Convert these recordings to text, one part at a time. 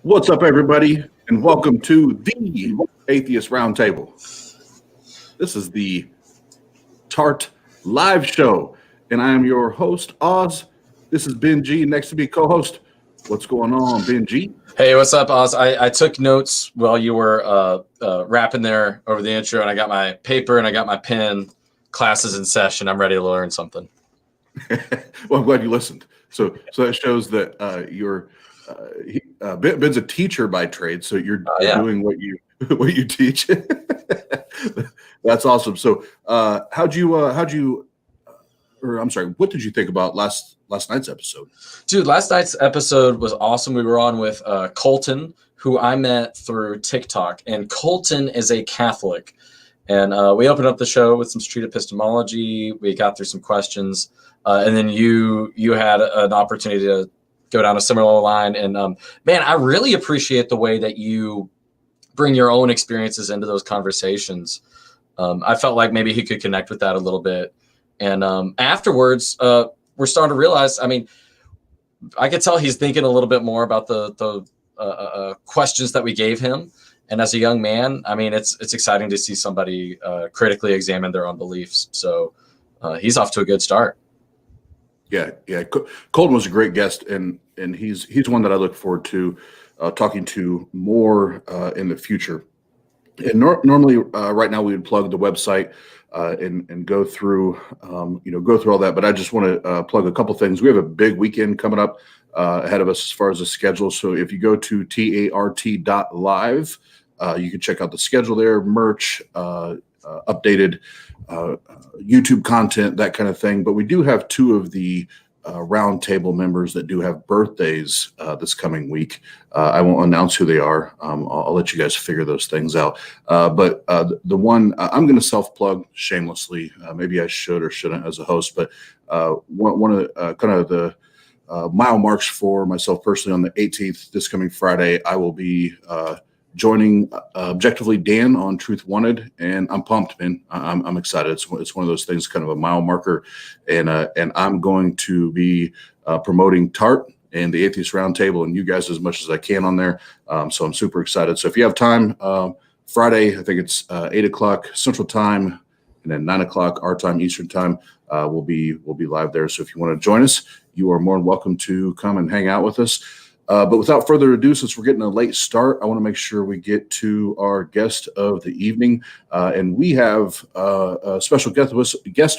What's up, everybody, and welcome to the Atheist Roundtable. This is the TART live show, and I am your host, Oz. This is Ben G. Next to me, co-host. What's going on, Ben G? Hey, what's up, Oz? I took notes while you were rapping there over the intro, and I got my paper and I got my pen. Classes in session. I'm ready to learn something. Well, I'm glad you listened. So that shows that Ben's a teacher by trade, so you're doing what you teach. That's awesome. So what did you think about last night's episode? Dude, last night's episode was awesome. We were on with Colton, who I met through TikTok, and Colton is a Catholic. And we opened up the show with some street epistemology. We got through some questions, and then you had an opportunity to go down a similar line. And man, I really appreciate the way that you bring your own experiences into those conversations. I felt like maybe he could connect with that a little bit. And afterwards, we're starting to realize, I mean, I could tell he's thinking a little bit more about the questions that we gave him. And as a young man, I mean, it's exciting to see somebody critically examine their own beliefs. So he's off to a good start. Yeah. Colton was a great guest, and he's one that I look forward to talking to more in the future. And normally, right now, we would plug the website and go through all that. But I just want to plug a couple things. We have a big weekend coming up ahead of us as far as the schedule. So if you go to TART.live, you can check out the schedule there, merch, updated YouTube content, that kind of thing. But we do have two of the roundtable members that do have birthdays this coming week. I won't announce who they are. I'll let you guys figure those things out. But the one I'm going to self-plug shamelessly. Maybe I should or shouldn't as a host. But one of the kind of the mile marks for myself personally on the 18th, this coming Friday, I will be joining Objectively Dan on Truth Wanted, and I'm pumped, man. I'm excited. It's one of those things, kind of a mile marker, and I'm going to be promoting TART and the Atheist Roundtable and you guys as much as I can on there. So I'm super excited. So if you have time, Friday, I think it's 8:00 Central Time, and then 9:00 our time, Eastern Time. We'll be live there. So if you want to join us, you are more than welcome to come and hang out with us. But without further ado, since we're getting a late start, I want to make sure we get to our guest of the evening. And we have a special guest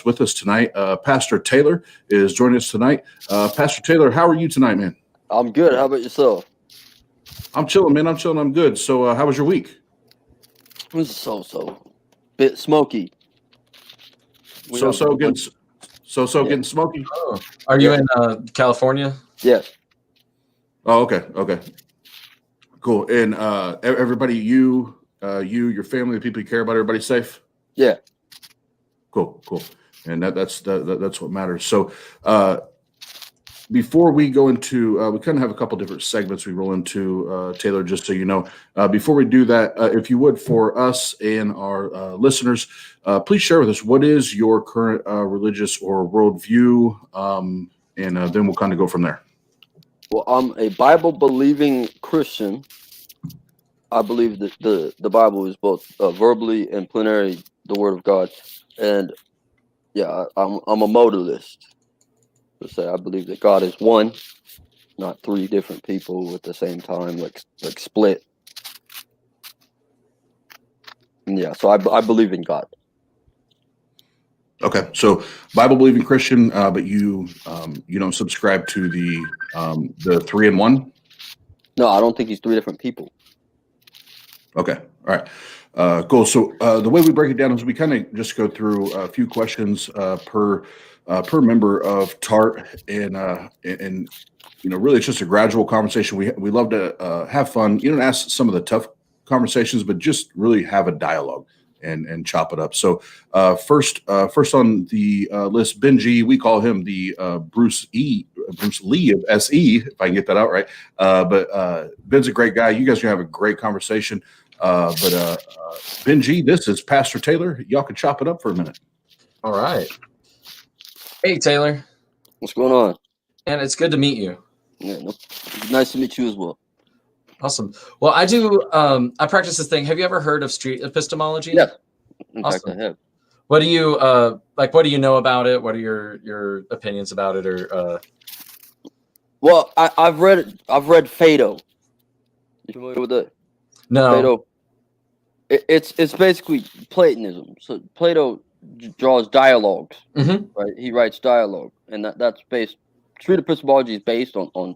with us tonight. Pastor Taylor is joining us tonight. Pastor Taylor, how are you tonight, man? I'm good. How about yourself? I'm chilling, man. I'm good. So how was your week? It was so. Bit smoky. Getting smoky. Oh. Are you in California? Yes. Oh, okay. Cool. And everybody, your family, the people you care about, everybody safe? Yeah. Cool. And that's what matters. So before we go into, we kind of have a couple different segments we roll into, Taylor, just so you know. Before we do that, if you would, for us and our listeners, please share with us, what is your current religious or worldview? And then we'll kind of go from there. Well, I'm a Bible-believing Christian. I believe that the Bible is both verbally and plenary the Word of God. And yeah, I'm a modalist. So I believe that God is one, not three different people at the same time, like split. And yeah, so I believe in God. Okay, so Bible-believing Christian, but you don't subscribe to the 3 in 1? No, I don't think he's three different people. Okay, all right, cool. So the way we break it down is we kind of just go through a few questions per member of TART, and really it's just a gradual conversation. We love to have fun. You don't ask some of the tough conversations, but just really have a dialogue and chop it up. So first on the list, Ben G, we call him the Bruce Lee of SE, if I can get that out right. But Ben's a great guy. You guys are gonna have a great conversation. But Ben G, this is Pastor Taylor. Y'all can chop it up for a minute. All right. Hey, Taylor. What's going on? And it's good to meet you. Yeah, nice to meet you as well. Awesome. Well, I do. I practice this thing. Have you ever heard of street epistemology? Yes. In Awesome. fact, I have. What do you like? What do you know about it? What are your opinions about it? Or Well, I've read it. I've read Phaedo. You familiar with that? no? Plato. It's basically Platonism. So Plato draws dialogues, Mm-hmm. right? He writes dialogue, and that's based. Street epistemology is based on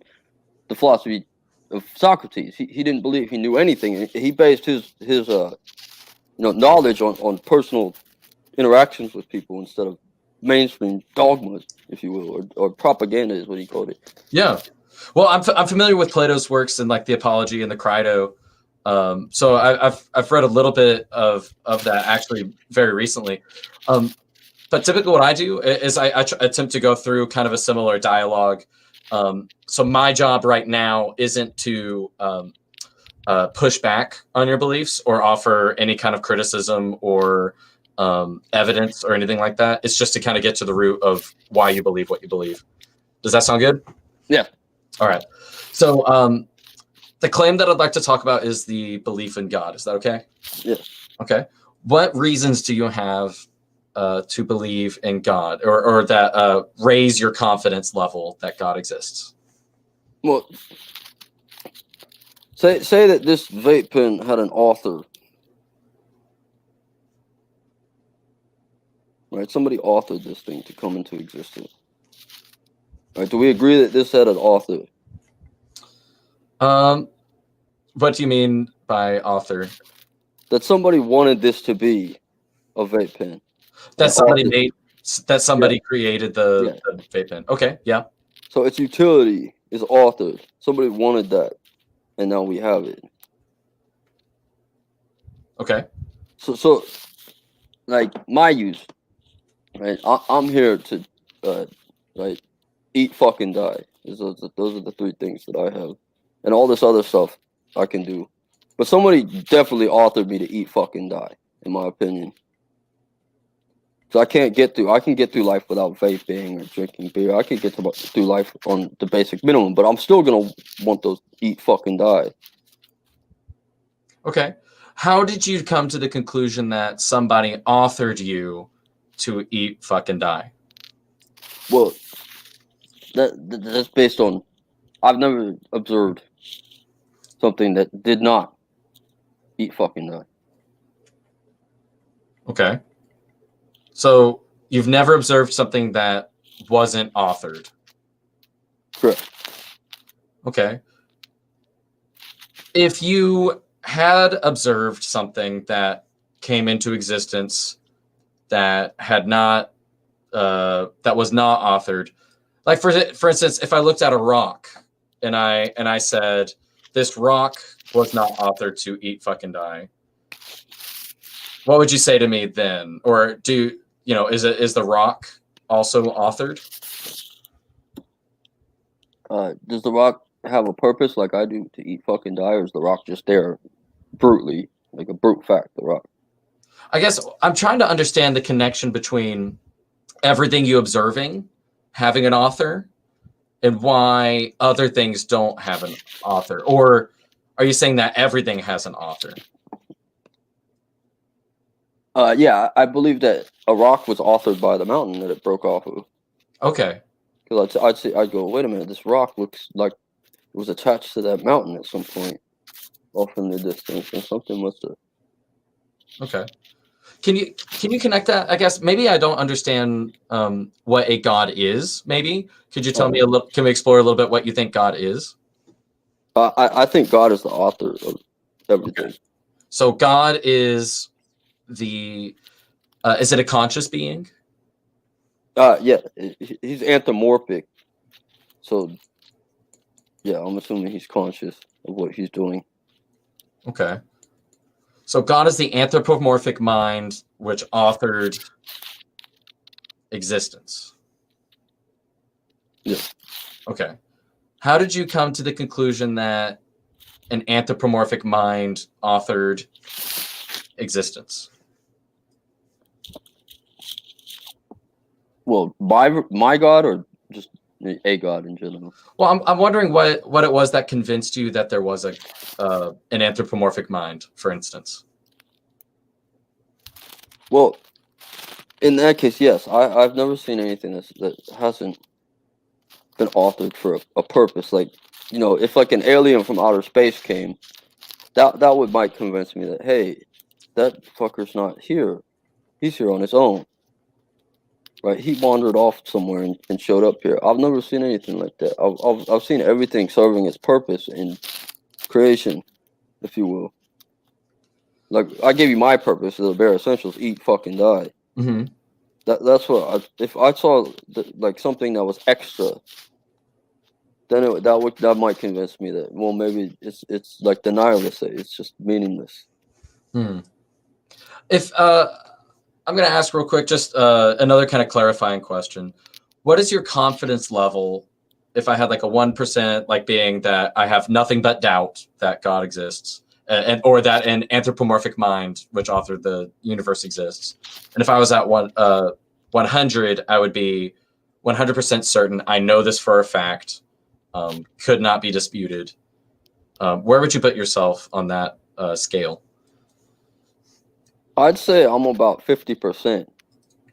the philosophy of Socrates. He didn't believe he knew anything. He based his knowledge on personal interactions with people instead of mainstream dogmas, if you will, or propaganda is what he called it. Yeah. Well, I'm familiar with Plato's works and like the Apology and the Crito. So I've read a little bit of that actually very recently. But typically what I do is I attempt to go through kind of a similar dialogue. So my job right now isn't to push back on your beliefs or offer any kind of criticism or evidence or anything like that. It's just to kind of get to the root of why you believe what you believe. Does that sound good? Yeah. All right. So the claim that I'd like to talk about is the belief in God. Is that okay? Yeah. Okay. What reasons do you have to believe in God or that raise your confidence level that God exists? Well, say that this vape pen had an author. Right? Somebody authored this thing to come into existence. Right? Do we agree that this had an author? What do you mean by author? That somebody wanted this to be a vape pen. That somebody authored. made, that somebody created the vape pen. Okay, yeah. So its utility is authored. Somebody wanted that, and now we have it. Okay. So like my use, right? I'm here to, like, eat, fucking die. Those are the three things that I have, and all this other stuff I can do. But somebody definitely authored me to eat, fucking die, in my opinion. So I can get through life without vaping or drinking beer. I can get through life on the basic minimum, but I'm still gonna want those eat, fucking die. Okay. How did you come to the conclusion that somebody authored you to eat, fucking die? Well, that's based on, I've never observed something that did not eat, fucking die. Okay. So you've never observed something that wasn't authored. Correct. Okay. If you had observed something that came into existence that had not, that was not authored, like for instance, if I looked at a rock and I said this rock was not authored to eat, fucking die, what would you say to me then? Or is the rock also authored? Does the rock have a purpose like I do to eat, fucking die, or is the rock just there brutally, like a brute fact, the rock? I guess I'm trying to understand the connection between everything you observing having an author and why other things don't have an author. Or are you saying that everything has an author? Yeah, I believe that a rock was authored by the mountain that it broke off of. Okay. Because I'd go, wait a minute, this rock looks like it was attached to that mountain at some point off in the distance, and something must have. Okay. Can you connect that? I guess maybe I don't understand what a God is. Maybe could you tell me a little? Can we explore a little bit what you think God is? I think God is the author of everything. Okay. So God is the. Is it a conscious being? Yeah, he's anthropomorphic. So, yeah, I'm assuming he's conscious of what he's doing. Okay. So God is the anthropomorphic mind which authored existence. Yeah. Okay. How did you come to the conclusion that an anthropomorphic mind authored existence? Well, by my God or just a God in general. Well, I'm wondering what it was that convinced you that there was an anthropomorphic mind, for instance. Well, in that case, yes, I've never seen anything that hasn't been authored for a purpose. Like, if like an alien from outer space came, that might convince me that, hey, that fucker's not here. He's here on his own. Right? He wandered off somewhere and showed up here. I've never seen anything like that. I've seen everything serving its purpose in creation, if you will. Like, I gave you my purpose of the bare essentials: eat, fucking die. Mm-hmm. That's what if I saw like something that was extra, then that might convince me that, well, maybe it's like the nihilists say, it's just meaningless. If I'm going to ask real quick, just another kind of clarifying question. What is your confidence level if I had like a 1%, like being that I have nothing but doubt that God exists, or that an anthropomorphic mind, which authored the universe, exists? And if I was at 100, I would be 100% certain. I know this for a fact. Could not be disputed. Where would you put yourself on that scale? I'd say I'm about 50%.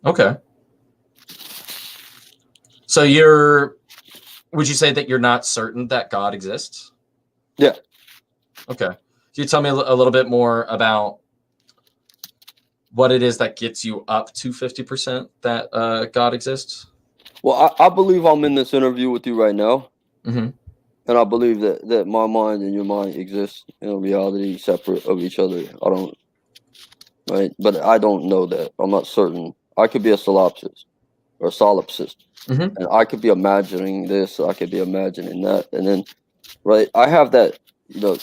Okay. So would you say that you're not certain that God exists? Yeah. Okay. Can you tell me a little bit more about what it is that gets you up to 50% that God exists? Well, I believe I'm in this interview with you right now. Mm-hmm. And I believe that my mind and your mind exist in a reality separate of each other. Right? But I don't know that. I'm not certain. I could be a solipsist or a solipsist. Mm-hmm. And I could be imagining this, I could be imagining that. And then, right, I have that,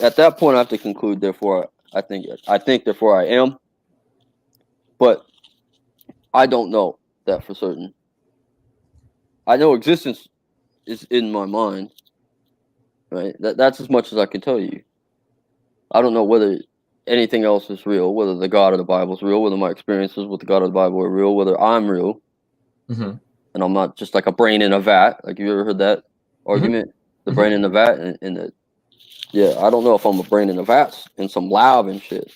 at that point I have to conclude, therefore, I think, therefore I am. But I don't know that for certain. I know existence is in my mind. Right? That's as much as I can tell you. I don't know whether anything else is real, whether the God of the Bible is real, whether my experiences with the God of the Bible are real, whether I'm real. Mm-hmm. And I'm not just like a brain in a vat. Like, you ever heard that argument? The brain in the vat, and I don't know if I'm a brain in a vat in some lab and shit.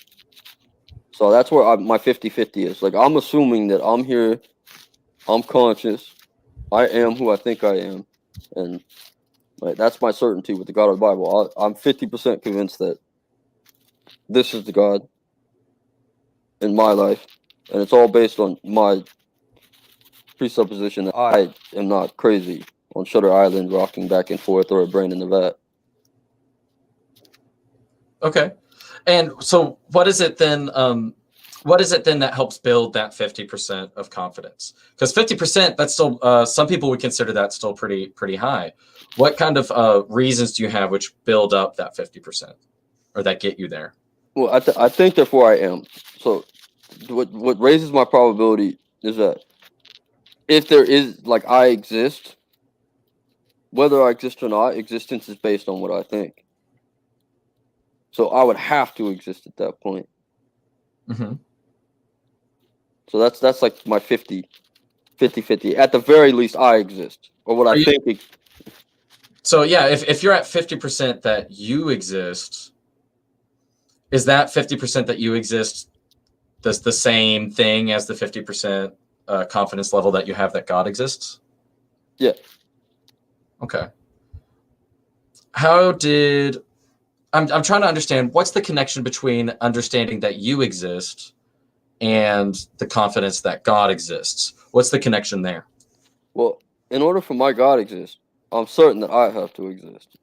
So that's where my 50-50 is. Like, I'm assuming that I'm here, I'm conscious, I am who I think I am, and like, that's my certainty with the God of the Bible. I'm 50% convinced that this is the God in my life, and it's all based on my presupposition that I am not crazy on Shutter Island rocking back and forth, or a brain in the vat. Okay. And so what is it then that helps build that 50% of confidence? Because 50%, that's still, some people would consider that still pretty high. What kind of reasons do you have which build up that 50% or that get you there? Well, I think therefore I am. So what raises my probability is that if there is, like, I exist, whether I exist or not, existence is based on what I think. So I would have to exist at that point. Mm-hmm. So that's like my 50-50. At the very least, I exist, or what I think. So yeah, if you're at 50% that you exist, is that 50% that you exist the same thing as the 50% confidence level that you have that God exists? Yeah. Okay. I'm trying to understand, what's the connection between understanding that you exist and the confidence that God exists? What's the connection there? Well, in order for my God to exist, I'm certain that I have to exist.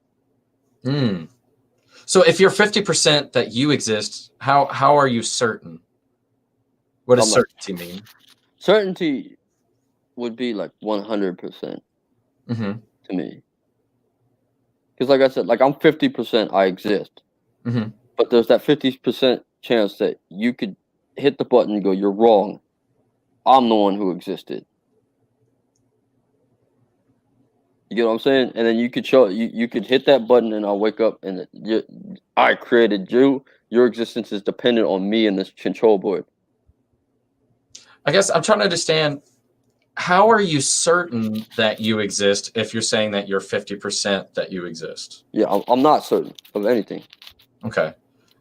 So if you're 50% that you exist, how are you certain? What does certainty mean? Certainty would be like 100% Mm-hmm. to me. Because like I said, like, I'm 50% I exist. Mm-hmm. But there's that 50% chance that you could hit the button and go, you're wrong. I'm the one who existed. You get what I'm saying? And then you could you could hit that button and I'll wake up and I created you. Your existence is dependent on me and this control board. I guess I'm trying to understand, how are you certain that you exist if you're saying that you're 50% that you exist? Yeah, I'm not certain of anything. Okay.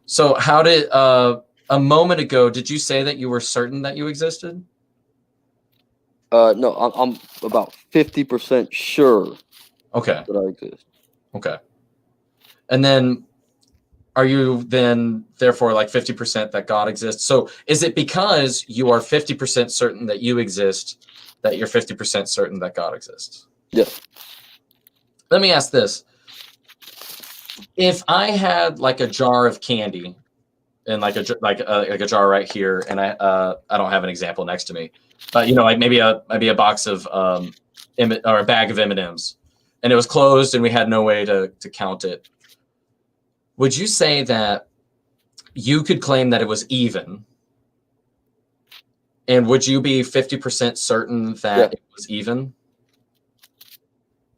So how did a moment ago did you say that you were certain that you existed? No, I'm about 50% sure Okay. that I exist. Okay. And then are you then therefore like 50% that God exists? So is it because you are 50% certain that you exist that you're 50% certain that God exists? Yes. Let me ask this. If I had like a jar of candy and like a jar right here, and I don't have an example next to me, but you know, like maybe a box of or a bag of M&Ms, and it was closed and we had no way to count it. Would you say that you could claim that it was even? And would you be 50% certain that it was even?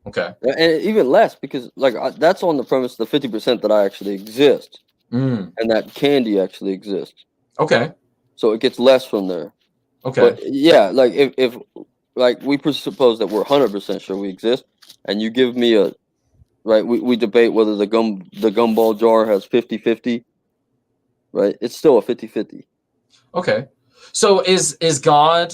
Okay. And even less, because like that's on the premise of the 50% that I actually exist, Mm. and that candy actually exists. Okay. So it gets less from there. Okay. But yeah, like if like we presuppose that we're 100% sure we exist, and you give me a right, we debate whether the gumball jar has 50-50, right? It's still a 50-50. Okay. So is God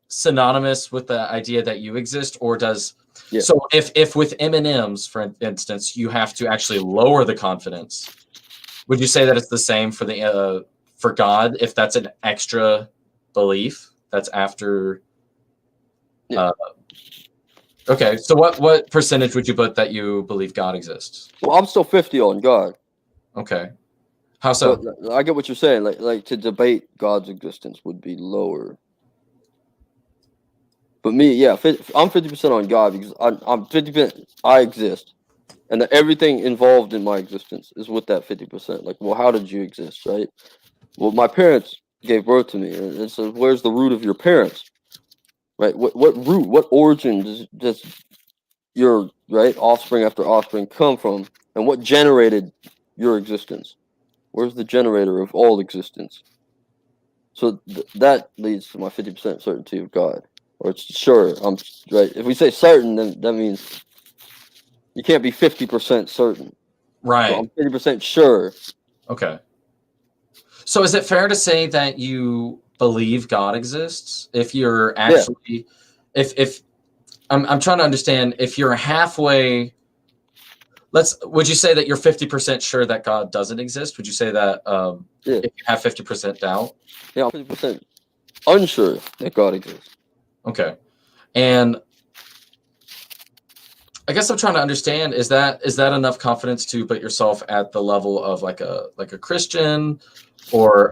synonymous with the idea that you exist, or does so if with M&Ms, for instance, you have to actually lower the confidence, would you say that it's the same for the for God if that's an extra belief that's after okay, so what percentage would you put that you believe God exists? Well, I'm still 50 on God. Okay. How so? But I get what you're saying. Like to debate God's existence would be lower. But me, yeah, I'm 50% on God because I'm 50%. I exist, and everything involved in my existence is with that 50%. Like, well, how did you exist, right? Well, my parents gave birth to me, and so where's the root of your parents, right? What root, what origin does your right offspring after offspring come from, and what generated your existence? Where's the generator of all existence? So that leads to my 50% certainty of God. Or it's sure, I'm right. If we say certain, then that means you can't be 50% certain. Right. So I'm 50% sure. Okay. So is it fair to say that you believe God exists if you're actually if I'm trying to understand if you're halfway would you say that you're 50% sure that God doesn't exist? Would you say that if you have 50% doubt? Yeah, I'm 50% unsure that God exists. Okay. And I guess I'm trying to understand, is that enough confidence to put yourself at the level of like a Christian? Or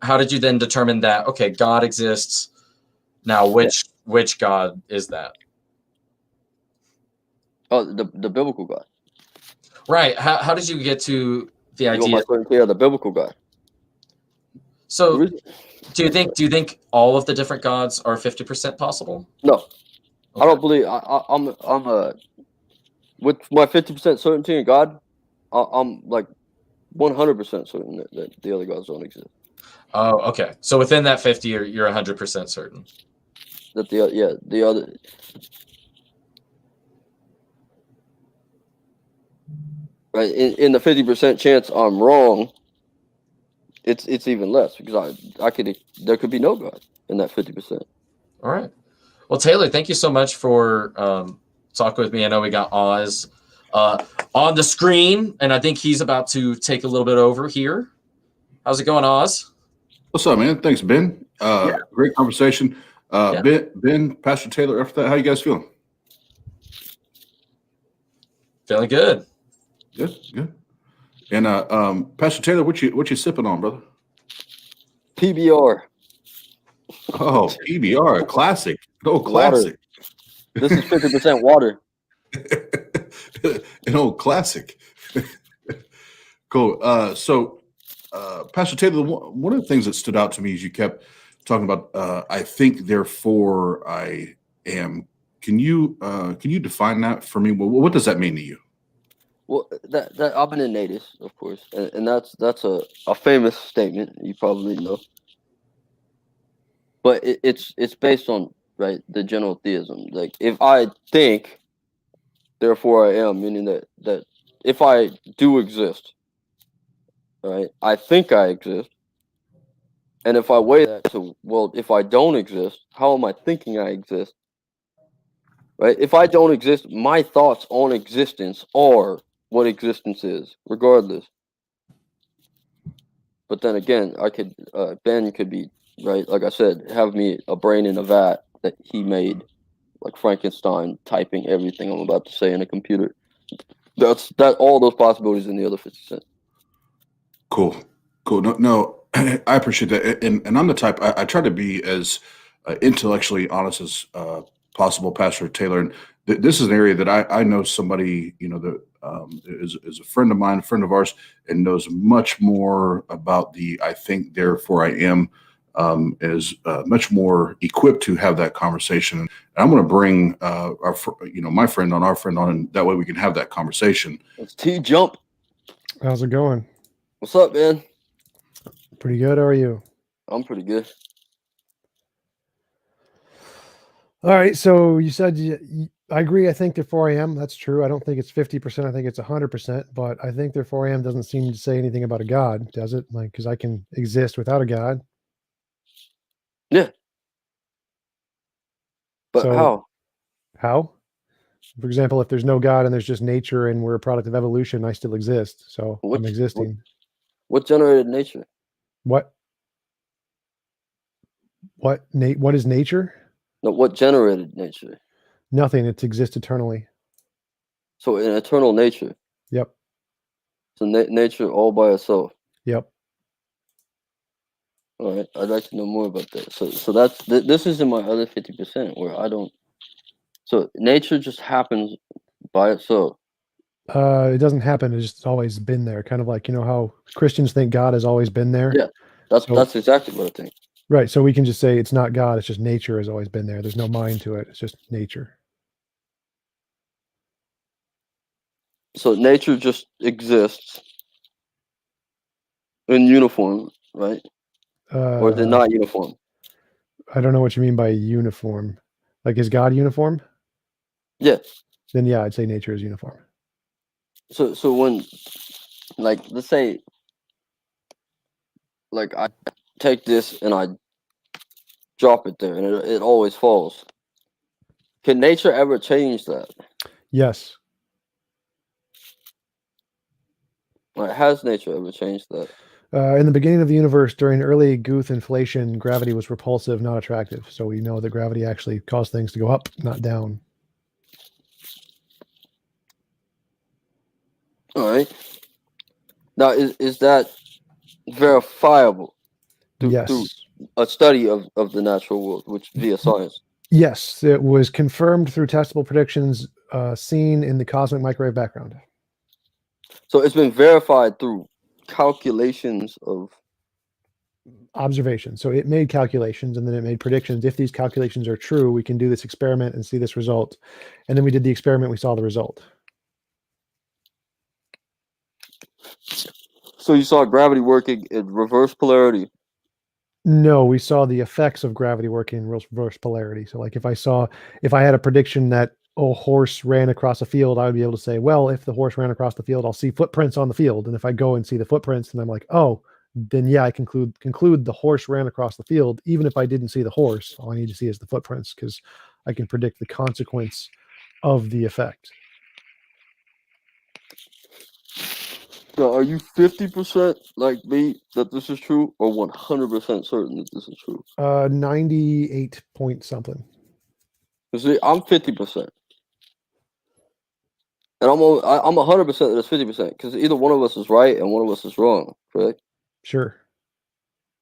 how did you then determine that, okay, God exists? Now, which God is that? Oh, the biblical God. Right. How did you get to the idea? You want my certainty of the biblical God. So do you think all of the different gods are 50% possible? No. Okay. I don't believe I'm with my 50% certainty in God, I'm like 100% certain that the other gods don't exist. Oh, okay. So within that 50, you're 100% certain that the other. Right, in the 50% chance I'm wrong, it's even less because there could be no God in that 50%. All right. Well, Taylor, thank you so much for talking with me. I know we got Oz on the screen, and I think he's about to take a little bit over here. How's it going, Oz? What's up, man? Thanks, Ben. Great conversation. Ben, Pastor Taylor, after that, how you guys feeling? Feeling good. Good. And Pastor Taylor, what you sipping on, brother? PBR. Oh, PBR, a classic. Oh, classic. Water. This is 50% water. An old classic. Cool. So, Pastor Taylor, one of the things that stood out to me is you kept talking about I think, therefore I am. Can you define that for me? What does that mean to you? Well, that I'm an innatist, of course, and that's a famous statement you probably know. but it's based on, right, the general theism. Like, if I think, therefore I am, meaning that if I do exist, right, I think I exist. And if I weigh that to, well, if I don't exist, how am I thinking I exist? Right? If I don't exist, my thoughts on existence are what existence is, regardless. But then again, I could Ben could be, right, like I said, have me a brain in a vat that he made, like Frankenstein, typing everything I'm about to say in a computer. That's all those possibilities in the other 50 cents. Cool. No, I appreciate that. And I'm the type, I try to be as intellectually honest as possible, Pastor Taylor. And this is an area that I know somebody, that is a friend of mine, a friend of ours, and knows much more about the I think, therefore I am, is much more equipped to have that conversation. And I'm going to bring my friend on, our friend on, and that way we can have that conversation. It's TJump. How's it going? What's up, man? Pretty good. How are you? I'm pretty good. All right. So you said I agree. I think therefore I am. That's true. I don't think it's 50%. I think it's 100%. But I think therefore I am doesn't seem to say anything about a God, does it? Like, because I can exist without a God. Yeah. But So, how? How? For example, if there's no God and there's just nature and we're a product of evolution, I still exist. So I'm existing. What generated nature? What is nature? No, what generated nature? Nothing. It exists eternally. So an eternal nature. Yep. So nature all by itself. Yep. All right, I'd like to know more about that. So that's this is in my other 50% where I don't. So nature just happens by itself. It doesn't happen. It's just always been there. Kind of like, how Christians think God has always been there. Yeah, that's exactly what I think. Right. So we can just say it's not God. It's just nature has always been there. There's no mind to it. It's just nature. So nature just exists in uniform, right? Or is it not uniform? I don't know what you mean by uniform. Like, is God uniform? Yeah. Then yeah, I'd say nature is uniform. So when, like, let's say, like, I take this and I drop it there and it always falls. Can nature ever change that? Yes. Like, has nature ever changed that? In the beginning of the universe, during early Guth inflation, gravity was repulsive, not attractive. So we know that gravity actually caused things to go up, not down. All right. Now, is that verifiable Yes. through a study of the natural world, which via science? Yes, it was confirmed through testable predictions seen in the cosmic microwave background. So it's been verified through calculations of Observation. So it made calculations and then it made predictions. If these calculations are true, we can do this experiment and see this result. And then we did the experiment, we saw the result. So you saw gravity working in reverse polarity. No, we saw the effects of gravity working in reverse polarity. So like if I had a prediction that a horse ran across a field, I would be able to say, well, if the horse ran across the field, I'll see footprints on the field. And if I go and see the footprints and I'm like, oh, then yeah, I conclude the horse ran across the field. Even if I didn't see the horse, all I need to see is the footprints because I can predict the consequence of the effect. So are you 50% like me that this is true, or 100% certain that this is true? 98 point something. See, I'm 50%. And I'm 100% that it's 50% because either one of us is right and one of us is wrong, correct? Sure.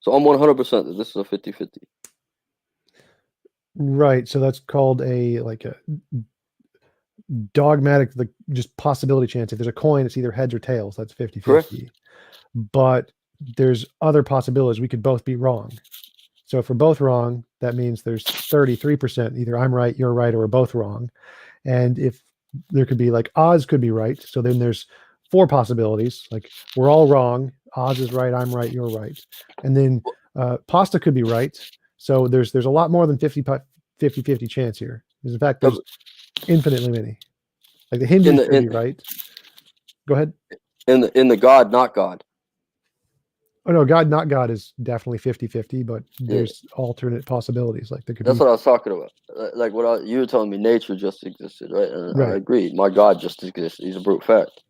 So I'm 100% that this is a 50-50. Right. So that's called a dogmatic, just possibility chance. If there's a coin, it's either heads or tails. That's 50-50. Correct. But there's other possibilities. We could both be wrong. So if we're both wrong, that means there's 33%. Either I'm right, you're right, or we're both wrong. And if there could be like Oz could be right. So then there's 4 possibilities. Like we're all wrong. Oz is right, I'm right, you're right. And then Pasta could be right. So there's a lot more than 50-50 chance here. In fact, there's infinitely many. Like the Hindus could be right. Go ahead. In the God, not God. Oh no, God, not God is definitely 50-50, but there's alternate possibilities. Like there could That's be. what I was talking about. Like you were telling me, nature just existed, right? And Right. I agree. My God just exists. He's a brute fact.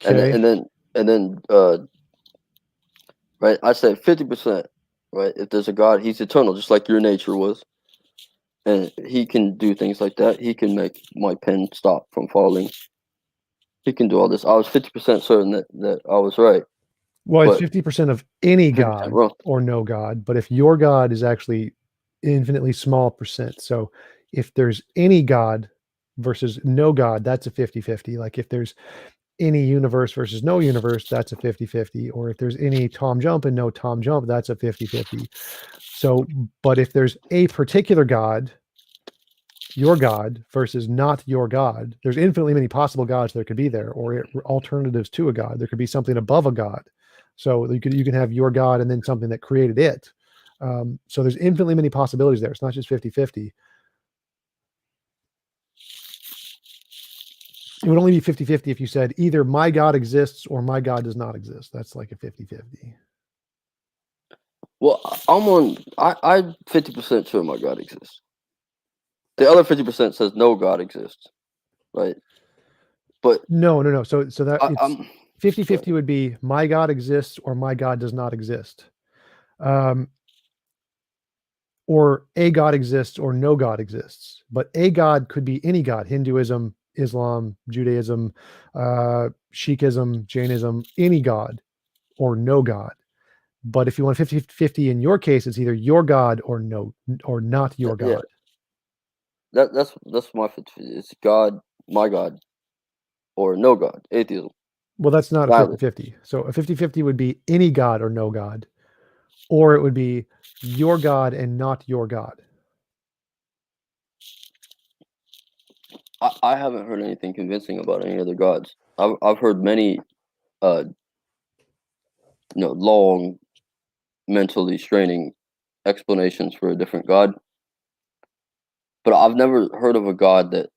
Okay. And then right, I said 50%. Right, if there's a God, he's eternal, just like your nature was, and he can do things like that. He can make my pen stop from falling. He can do all this. I was 50% certain that I was right. Well, it's 50% of any 50% God wrong. or no God, but if your God is actually infinitely small percent. So if there's any God versus no God, that's a 50-50. Like if there's any universe versus no universe, that's a 50-50. Or if there's any Tom Jump and no Tom Jump, that's a 50-50. So, but if there's a particular God, your God versus not your God, there's infinitely many possible gods there could be there, or alternatives to a God. There could be something above a God. So you can have your God and then something that created it. So there's infinitely many possibilities there. It's not just 50-50. It would only be 50-50 if you said either my God exists or my God does not exist. That's like a 50-50. Well, I'm 50% sure my God exists. The other 50% says no God exists, right? But No. So that it's I'm 50-50 would be my God exists or my God does not exist. Or a God exists or no God exists. But a God could be any God: Hinduism, Islam, Judaism, Sikhism, Jainism, any God or no God. But if you want 50-50 in your case, it's either your God or no, or not your God. that's my 50. It's God, my God, or no God, atheism. Well, that's not a Violence. 50-50. So a 50-50 would be any God or no God, or it would be your God and not your God. I haven't heard anything convincing about any other gods. I've heard many, long, mentally straining explanations for a different God, but I've never heard of a God that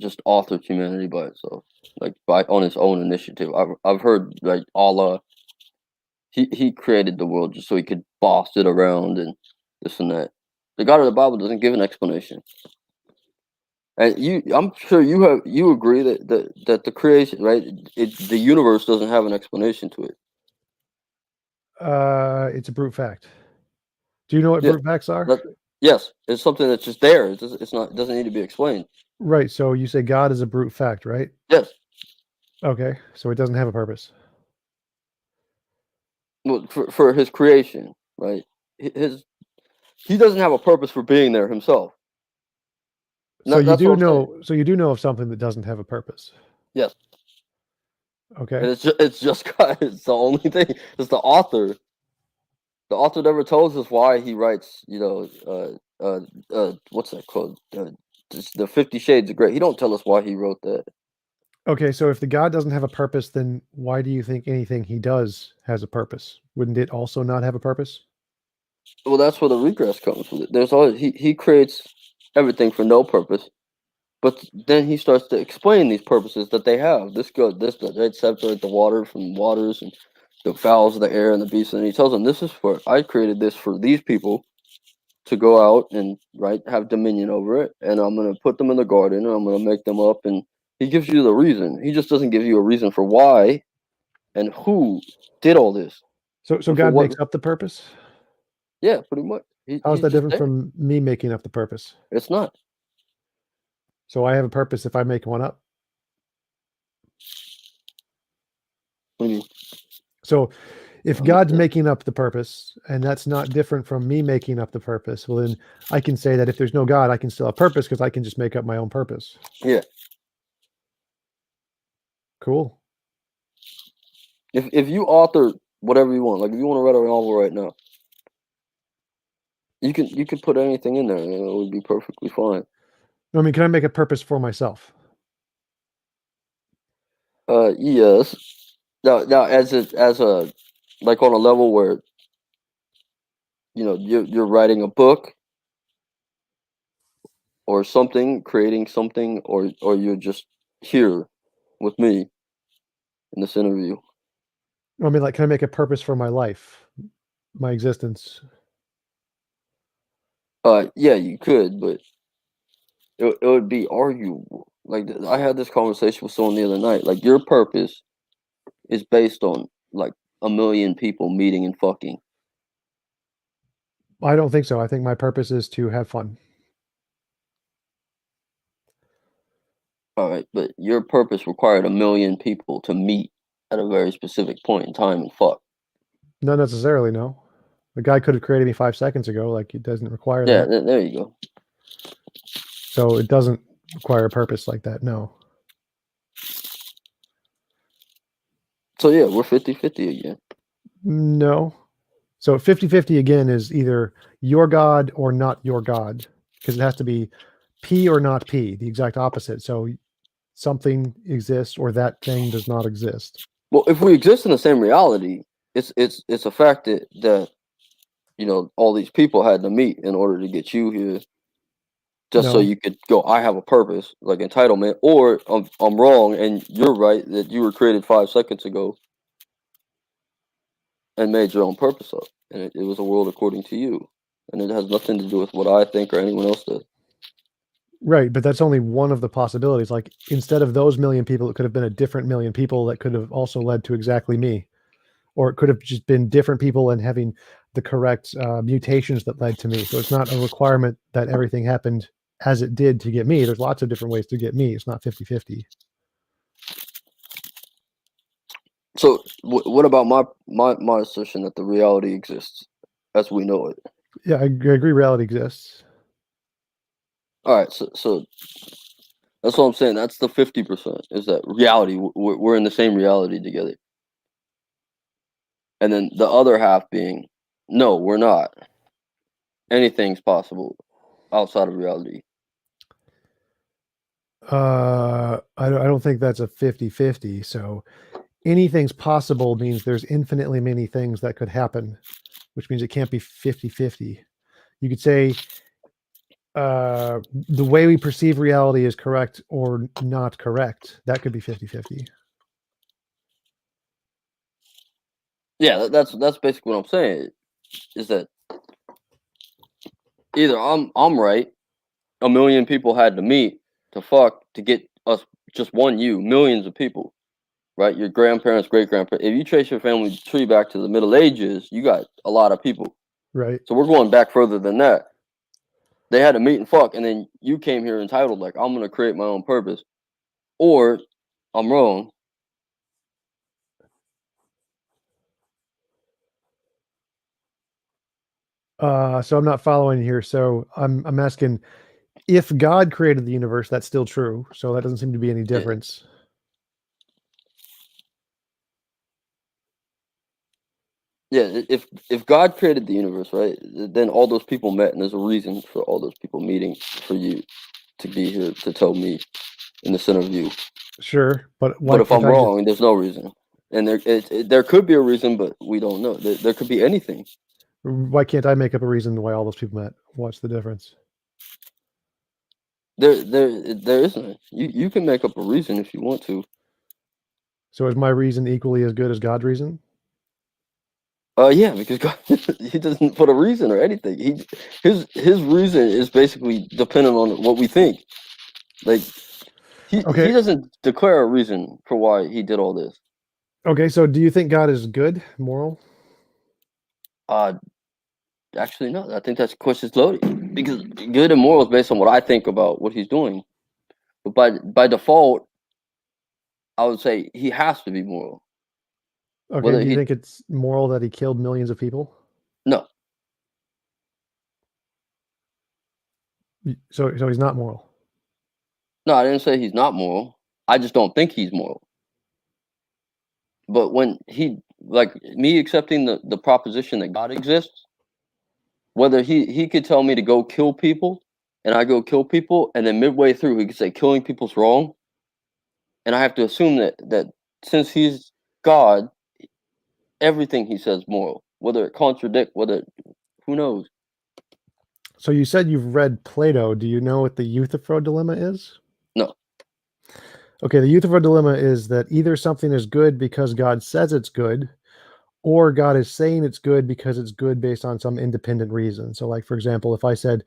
just authored humanity by itself, like on his own initiative. I've heard like Allah, he created the world just so he could boss it around and this and that. The God of the Bible doesn't give an explanation. And I'm sure you agree that the creation, right? The universe doesn't have an explanation to it. It's a brute fact. Do you know what Yeah, brute facts are? yes, it's something that's just there. It doesn't need to be explained. Right. So you say God is a brute fact, right? Yes. Okay. So it doesn't have a purpose. Well, for his creation, right? He doesn't have a purpose for being there himself. So you That's do what I'm saying. know. So you do know of something that doesn't have a purpose. Yes, Okay. and it's just God. It's the only thing. It's the author. The author never tells us why he writes. What's that called? The 50 Shades of Grey. He don't tell us why he wrote that. Okay. So if the God doesn't have a purpose, then why do you think anything he does has a purpose? Wouldn't it also not have a purpose? Well, that's where the regress comes with it. There's always he creates everything for no purpose, but then he starts to explain these purposes that they have. This good, this that, right? Separate the water from waters and the fowls of the air and the beasts, and he tells them this is for I created this for these people to go out and have dominion over it, and I'm gonna put them in the garden, and I'm gonna make them up, and he gives you the reason. He just doesn't give you a reason for why and who did all this. So And for God what? makes up the purpose. Yeah, pretty much. How is He's that just different there. from me making up the purpose? It's not. So I have a purpose if I make one up. What do you mean? So if God's making up the purpose and that's not different from me making up the purpose, well, then I can say that if there's no God, I can still have purpose because I can just make up my own purpose. Yeah. Cool. If you author whatever you want, like if you want to write a novel right now, you can put anything in there and it would be perfectly fine. I mean, can I make a purpose for myself? Yes. Now as a like on a level where you're writing a book or something, creating something, or you're just here with me in this interview. I mean, like, can I make a purpose for my life, my existence? Yeah, you could, but it would be arguable. Like, I had this conversation with someone the other night. Like, your purpose is based on like a million people meeting and fucking. I don't think so. I think my purpose is to have fun. All right, but your purpose required a million people to meet at a very specific point in time and fuck. Not necessarily, no. The guy could have created me 5 seconds ago. Like, it doesn't require Yeah, that. there you go. So it doesn't require a purpose like that, no. So yeah, we're 50-50 again. No. So 50-50 again is either your God or not your God, because it has to be P or not P, the exact opposite. So something exists or that thing does not exist. Well, if we exist in the same reality, it's a fact that all these people had to meet in order to get you here, just so No. you could go, I have a purpose, like entitlement, or I'm wrong and you're right that you were created 5 seconds ago and made your own purpose up, and it was a world according to you, and it has nothing to do with what I think or anyone else does. Right, but that's only one of the possibilities. Like, instead of those million people, it could have been a different million people that could have also led to exactly me. Or it could have just been different people and having the correct mutations that led to me. So it's not a requirement that everything happened as it did to get me. There's lots of different ways to get me. It's not 50-50. So what about my assertion that the reality exists as we know it? Yeah, I agree reality exists. All right, so that's what I'm saying. That's the 50%, is that reality. We're in the same reality together. And then the other half being, no, we're not. Anything's possible outside of reality. I don't think that's a 50-50. So anything's possible means there's infinitely many things that could happen, which means it can't be 50-50. You could say the way we perceive reality is correct or not correct. That could be 50-50. Yeah, that's basically what I'm saying, is that either I'm right, a million people had to meet to fuck to get us just one you, millions of people, right? Your grandparents, great grandparents. If you trace your family tree back to the Middle Ages, you got a lot of people. Right. So we're going back further than that. They had to meet and fuck, and then you came here entitled, like, I'm gonna create my own purpose, or I'm wrong. So I'm not following here. So I'm asking, if God created the universe, that's still true. So that doesn't seem to be any difference. Yeah, if God created the universe, right, then all those people met, and there's a reason for all those people meeting for you to be here to tell me in this interview. Sure, but But if I'm wrong, there's no reason, and there could be a reason, but we don't know. There could be anything. why can't I make up a reason why all those people met? What's the difference? There isn't. You can make up a reason if you want to. So is my reason equally as good as God's reason? Yeah, because God, he doesn't put a reason or anything. His reason is basically dependent on what we think. Like he doesn't declare a reason for why he did all this. Okay, so do you think God is good, moral? Actually, no. I think that's question's loaded, because good and moral is based on what I think about what he's doing. But by default, I would say he has to be moral. Okay, Whether do you think it's moral that he killed millions of people? No. So he's not moral. No, I didn't say he's not moral. I just don't think he's moral. But when he, like me accepting the proposition that God exists, whether he could tell me to go kill people, and I go kill people, and then midway through he could say killing people's wrong, and I have to assume that since he's God, everything he says moral, whether it contradict, whether Who knows? So you said you've read Plato. Do you know what the Euthyphro dilemma is? No. Okay, the Euthyphro dilemma is that either something is good because God says it's good, or God is saying it's good because it's good based on some independent reason. So, like, for example, if I said,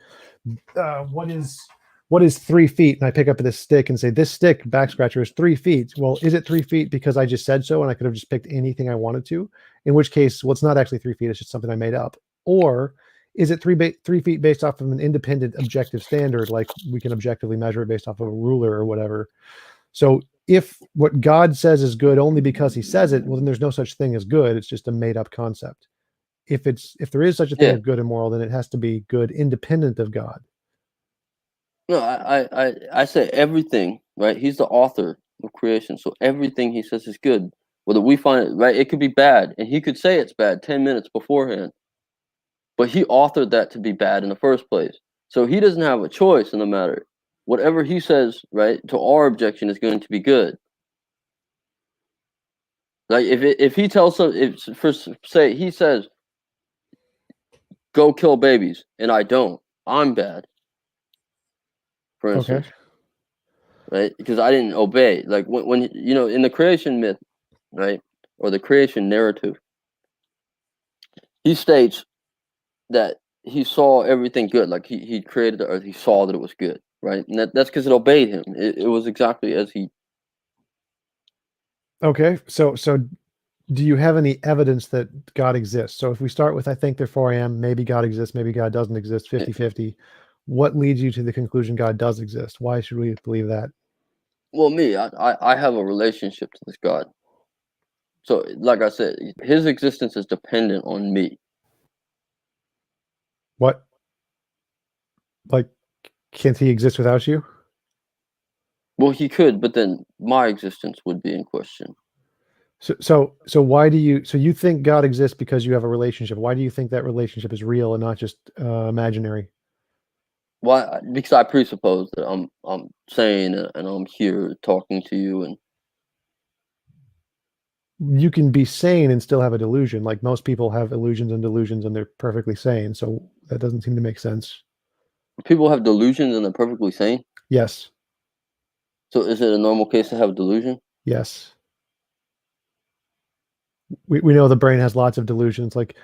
what is 3 feet? And I pick up this stick and say, this stick, back scratcher, is 3 feet. Well, is it 3 feet because I just said so and I could have just picked anything I wanted to? In which case, well, it's not actually 3 feet. It's just something I made up. Or is it 3 feet based off of an independent objective standard, like we can objectively measure it based off of a ruler or whatever? So if what God says is good only because he says it, well, then there's no such thing as good. It's just a made up concept. If there is such a thing Yeah. as good and moral, then it has to be good independent of God. No, I say everything, right? He's the author of creation, so everything he says is good. Whether we find it right, it could be bad, and he could say it's bad 10 minutes beforehand, but he authored that to be bad in the first place. So he doesn't have a choice in the matter. Whatever he says, right, to our objection is going to be good. Like if he tells us, say he says, go kill babies, and I don't, I'm bad. For instance, right? Because I didn't obey. Like when you know, in the creation myth, right, or the creation narrative, he states that he saw everything good. Like he created the earth, he saw that it was good, right? And that's because it obeyed him. It was exactly as he. Okay, so do you have any evidence that God exists? So if we start with I think therefore I am, maybe God exists, maybe God doesn't exist, 50-50. What leads you to the conclusion God does exist? Why should we believe that? Well, me, I have a relationship to this God. So, like I said, his existence is dependent on me. What? Like, can't he exist without you? Well, he could, but then my existence would be in question. So why do you? So you think God exists because you have a relationship? Why do you think that relationship is real and not just imaginary? Why? Because I presuppose that I'm sane and I'm here talking to you, and You can be sane and still have a delusion. Like most people have illusions and delusions, and they're perfectly sane. So that doesn't seem to make sense. people have delusions and they're perfectly sane. Yes. So, is it a normal case to have a delusion? Yes. We know the brain has lots of delusions. Like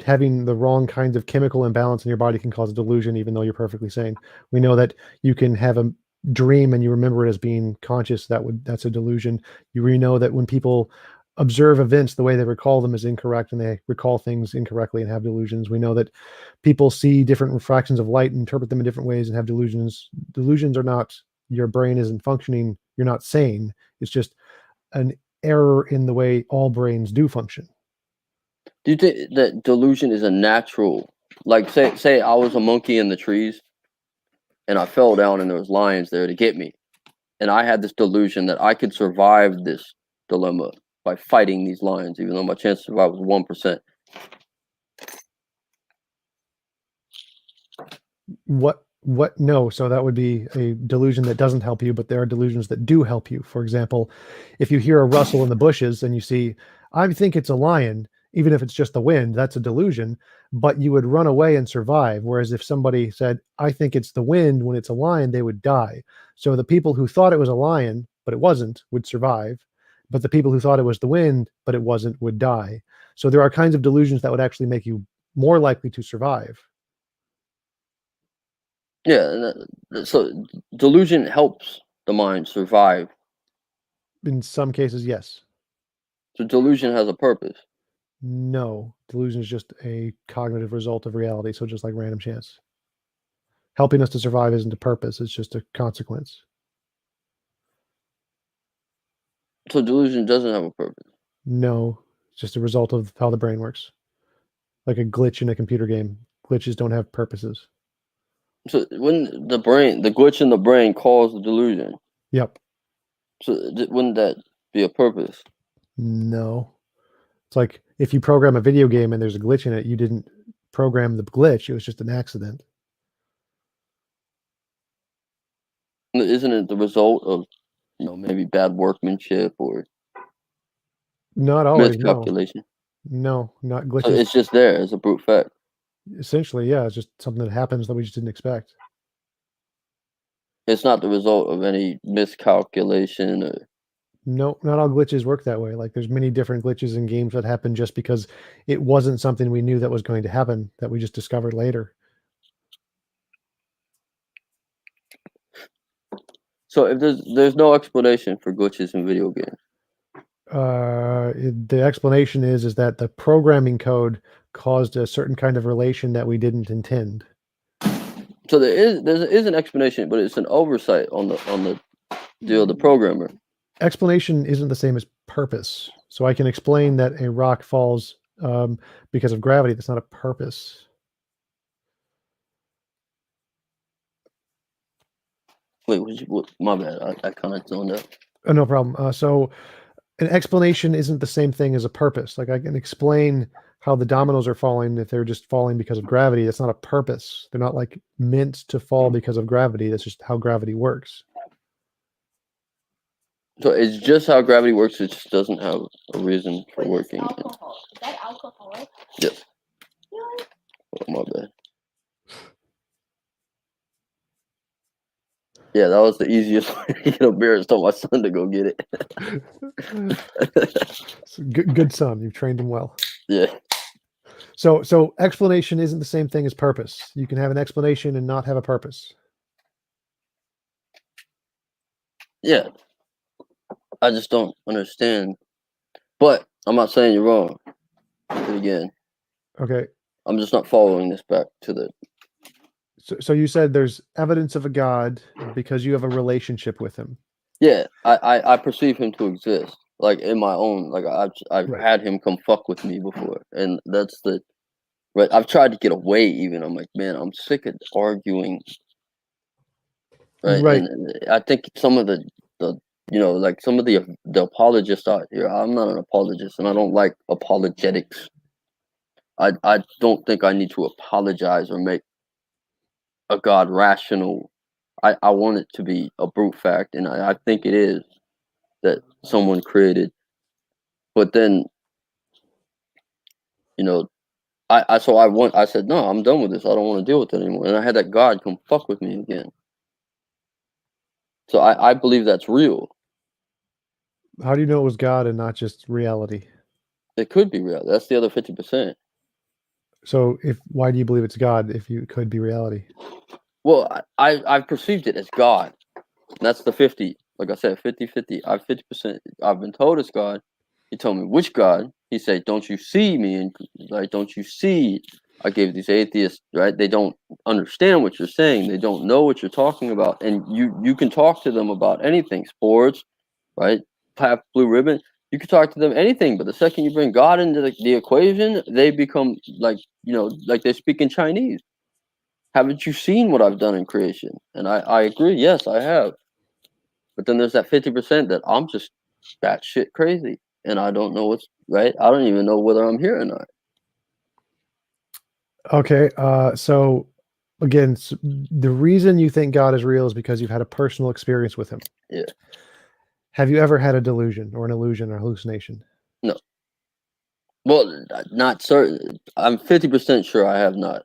having the wrong kinds of chemical imbalance in your body can cause a delusion, even though you're perfectly sane. We know that you can have a dream and you remember it as being conscious. That's a delusion. We know that when people observe events, the way they recall them is incorrect, and they recall things incorrectly and have delusions. We know that people see different refractions of light and interpret them in different ways and have delusions. Delusions are not your brain isn't functioning. You're not sane. It's just an error in the way all brains do function. Do you think that delusion is a natural? Like, say I was a monkey in the trees, and I fell down, and there was lions there to get me, and I had this delusion that I could survive this dilemma by fighting these lions, even though my chance to survive was 1%. What no, so that would be a delusion that doesn't help you, but there are delusions that do help you. For example, if you hear a rustle in the bushes and you see, I think it's a lion, even if it's just the wind, that's a delusion, but you would run away and survive. Whereas if somebody said, I think it's the wind, when it's a lion, they would die. So the people who thought it was a lion, but it wasn't, would survive. But the people who thought it was the wind, but it wasn't, would die. So there are kinds of delusions that would actually make you more likely to survive. Yeah, so delusion helps the mind survive. In some cases, yes. So delusion has a purpose. No, delusion is just a cognitive result of reality. So just like random chance. Helping us to survive isn't a purpose, it's just a consequence. So delusion doesn't have a purpose. No, it's just a result of how the brain works. Like a glitch in a computer game. Glitches don't have purposes. So when the glitch in the brain caused the delusion, Yep. so wouldn't that be a purpose? No. It's like if you program a video game and there's a glitch in it, you didn't program the glitch, it was just an accident. Isn't it the result of, maybe bad workmanship or Not always, no. miscalculation? No, not So glitches. it's just there as a brute fact. Essentially, yeah, it's just something that happens that we just didn't expect. It's not the result of any miscalculation or No, not all glitches work that way. Like there's many different glitches in games that happen just because it wasn't something we knew that was going to happen that we just discovered later. so if there's no explanation for glitches in video games. The explanation is that the programming code caused a certain kind of relation that we didn't intend. So there is an explanation, but it's an oversight on the deal of the programmer. Explanation isn't the same as purpose. So I can explain that a rock falls because of gravity. That's not a purpose. Wait, my bad. I kind of zoned out. Oh, no problem. So an explanation isn't the same thing as a purpose. Like I can explain how the dominoes are falling if they're just falling because of gravity. That's not a purpose. They're not like meant to fall because of gravity. That's just how gravity works. So it's just how gravity works. It just doesn't have a reason for working. Alcohol. Is that alcoholic? Yes. Really? Oh, my bad. Yeah, that was the easiest way to get a beer is tell my son to go get it. Good son. You've trained him well. Yeah. So explanation isn't the same thing as purpose. You can have an explanation and not have a purpose. Yeah. I just don't understand. But I'm not saying you're wrong. But again, Okay. I'm just not following this back to the. So you said there's evidence of a God because you have a relationship with him. Yeah, I perceive him to exist. Like in my own, like I've Right. had him come fuck with me before, and that's the right. I've tried to get away. Even I'm like, man, I'm sick of arguing. Right. And I think some of the like some of the apologists out here. I'm not an apologist, and I don't like apologetics. I don't think I need to apologize or make a God rational. I want it to be a brute fact, and I think it is that someone created. But then, I said, no, I'm done with this. I don't want to deal with it anymore. And I had that God come fuck with me again. So I believe that's real. How do you know it was God and not just reality? It could be real. That's the other 50%. So why do you believe it's God if you could be reality? Well, I've perceived it as God. And that's the 50. Like I said, 50-50. I've 50%. I've been told it's God. He told me which God. He said, don't you see me? And like, don't you see? I gave these atheists, right? They don't understand what you're saying. They don't know what you're talking about. And you can talk to them about anything, sports, right? Have blue ribbon. You can talk to them anything, but the second you bring God into the equation, they become like they speak in Chinese. Haven't you seen what I've done in creation? And I agree. Yes, I have. But then there's that 50% that I'm just batshit crazy, and I don't know what's right. I don't even know whether I'm here or not. Okay. So again, the reason you think God is real is because you've had a personal experience with him. Yeah. Have you ever had a delusion or an illusion or hallucination? No. Well, not certain. I'm 50% sure I have not.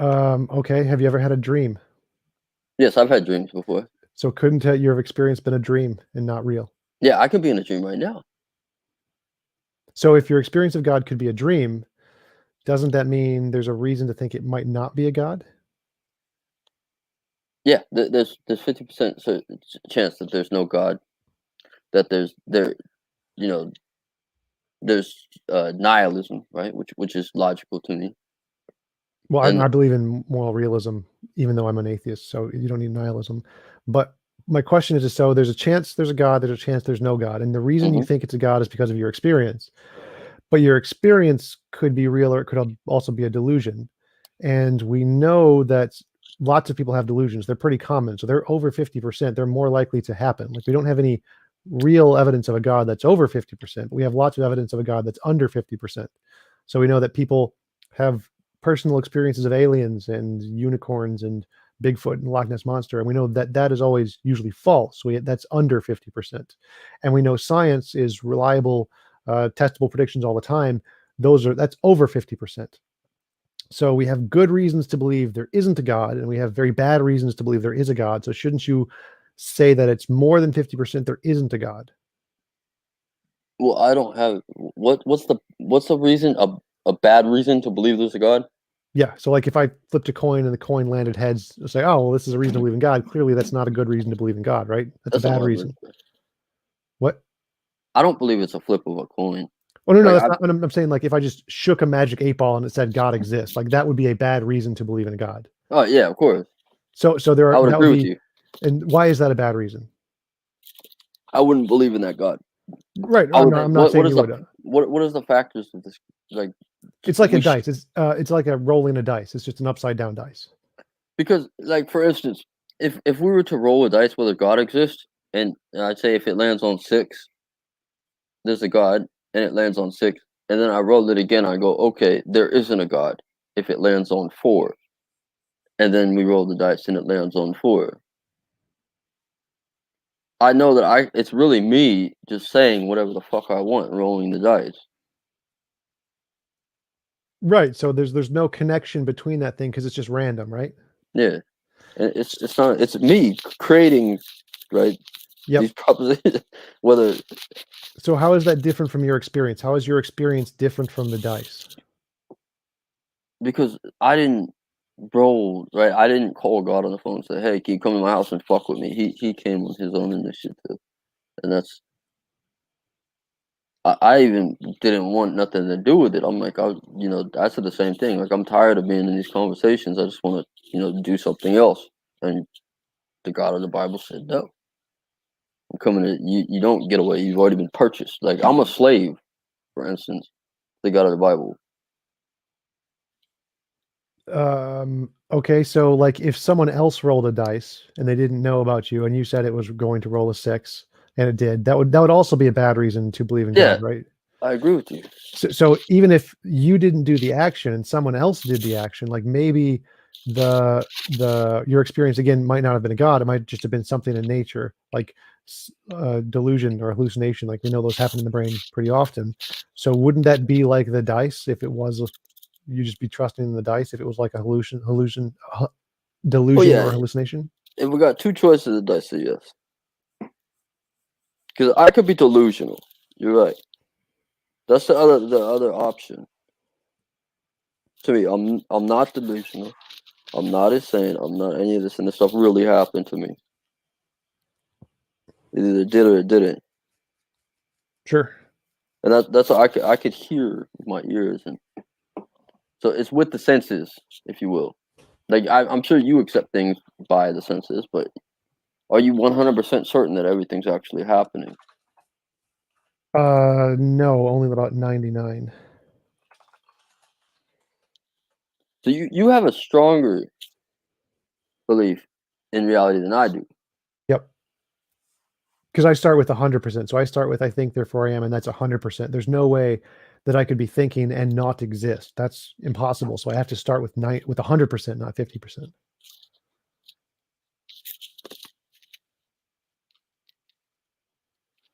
Okay. Have you ever had a dream? Yes, I've had dreams before. So couldn't your experience been a dream and not real? Yeah, I could be in a dream right now. So if your experience of God could be a dream, doesn't that mean there's a reason to think it might not be a God? Yeah, there's 50% chance that there's no God, that there's nihilism, right? Which is logical to me. Well, And- I believe in moral realism, even though I'm an atheist, so you don't need nihilism. But my question is, so there's a chance there's a God, there's a chance there's no God. And the reason you think it's a God is because of your experience. But your experience could be real or it could also be a delusion. And we know that lots of people have delusions. They're pretty common. So they're over 50%. They're more likely to happen. Like we don't have any real evidence of a God that's over 50%, but we have lots of evidence of a God that's under 50%. So we know that people have personal experiences of aliens and unicorns and Bigfoot and Loch Ness Monster. And we know that that is always usually false. That's under 50%. And we know science is reliable testable predictions all the time, that's over 50%. So we have good reasons to believe there isn't a God, and we have very bad reasons to believe there is a God. So shouldn't you say that it's more than 50% there isn't a God? Well, I don't have what's the reason, a bad reason to believe there's a God? Yeah. So like if I flipped a coin and the coin landed heads, say, oh, well, this is a reason to believe in God. Clearly that's not a good reason to believe in God, right? That's a not bad what I reason. meant. What? I don't believe it's a flip of a coin. Oh, no, Like, that's not what I'm saying. Like if I just shook a magic 8-ball and it said God exists, like that would be a bad reason to believe in a God. Oh yeah, of course. So there I are, would that agree would with be, you. and why is that a bad reason? I wouldn't believe in that God. Right. I would, I'm not saying you would. what is the factors of this? Like, It's like a we sh- dice. It's like a rolling a dice. It's just an upside down dice. because, like, for instance, if we were to roll a dice whether God exists, and I'd say if it lands on 6, there's a God, and it lands on 6, and then I roll it again, I go, okay, there isn't a God if it lands on 4, and then we roll the dice and it lands on 4. I know that it's really me just saying whatever the fuck I want, rolling the dice. Right. So there's no connection between that thing because it's just random, right? Yeah, and it's not, it's me creating, right? Yep. These propositions, whether. So how is that different from your experience? How is your experience different from the dice? Because I didn't roll, right? I didn't call God on the phone and say, "Hey, can you come to my house and fuck with me?" He came on his own initiative, and that's. I even didn't want nothing to do with it. I'm like, I said the same thing. Like, I'm tired of being in these conversations. I just want to, do something else. And the God of the Bible said, "No, I'm coming to you. You don't get away. You've already been purchased. Like, I'm a slave, for instance. The God of the Bible." Okay, so like if someone else rolled a dice and they didn't know about you and you said it was going to roll a 6 and it did, that would also be a bad reason to believe in Yeah. God, right? I agree with you. So even if you didn't do the action and someone else did the action, like maybe your experience again might not have been a God, it might just have been something in nature, like delusion or hallucination. Like we know those happen in the brain pretty often. So wouldn't that be like the dice if it was you just be trusting in the dice if it was like a delusion yeah. or hallucination? If we got 2 choices, I'd say yes. Because I could be delusional. You're right. That's the other option. To me, I'm not delusional. I'm not insane. I'm not any of this, and this stuff really happened to me. It either did or it didn't. Sure. And that's what I could hear with my ears, and so it's with the senses, if you will. Like I'm sure you accept things by the senses, but are you 100% certain that everything's actually happening? No, only about 99. So you have a stronger belief in reality than I do. Yep. Because I start with 100%. So I start with I think, therefore I am, and that's 100%. There's no way that I could be thinking and not exist. That's impossible. So I have to start with 100%, not 50%.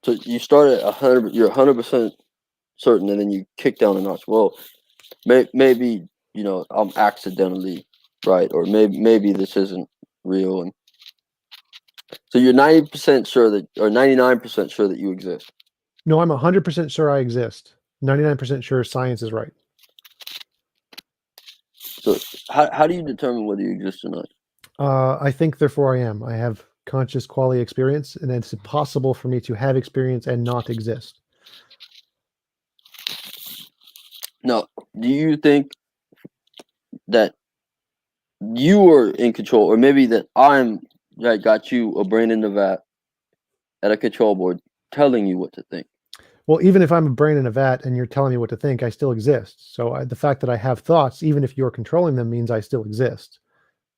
So you start at 100. You're 100% certain, and then you kick down a notch. Well, maybe I'm accidentally right, or maybe this isn't real, and so you're 90% sure that, or 99% sure that you exist. No, I'm 100% sure I exist. 99% sure science is right. So how do you determine whether you exist or not? I think, therefore I am. I have conscious quality experience, and it's impossible for me to have experience and not exist. Now, do you think that you are in control, or maybe that got you a brain in the vat at a control board telling you what to think? Well, even if I'm a brain in a vat and you're telling me what to think, I still exist. So the fact that I have thoughts, even if you're controlling them, means I still exist.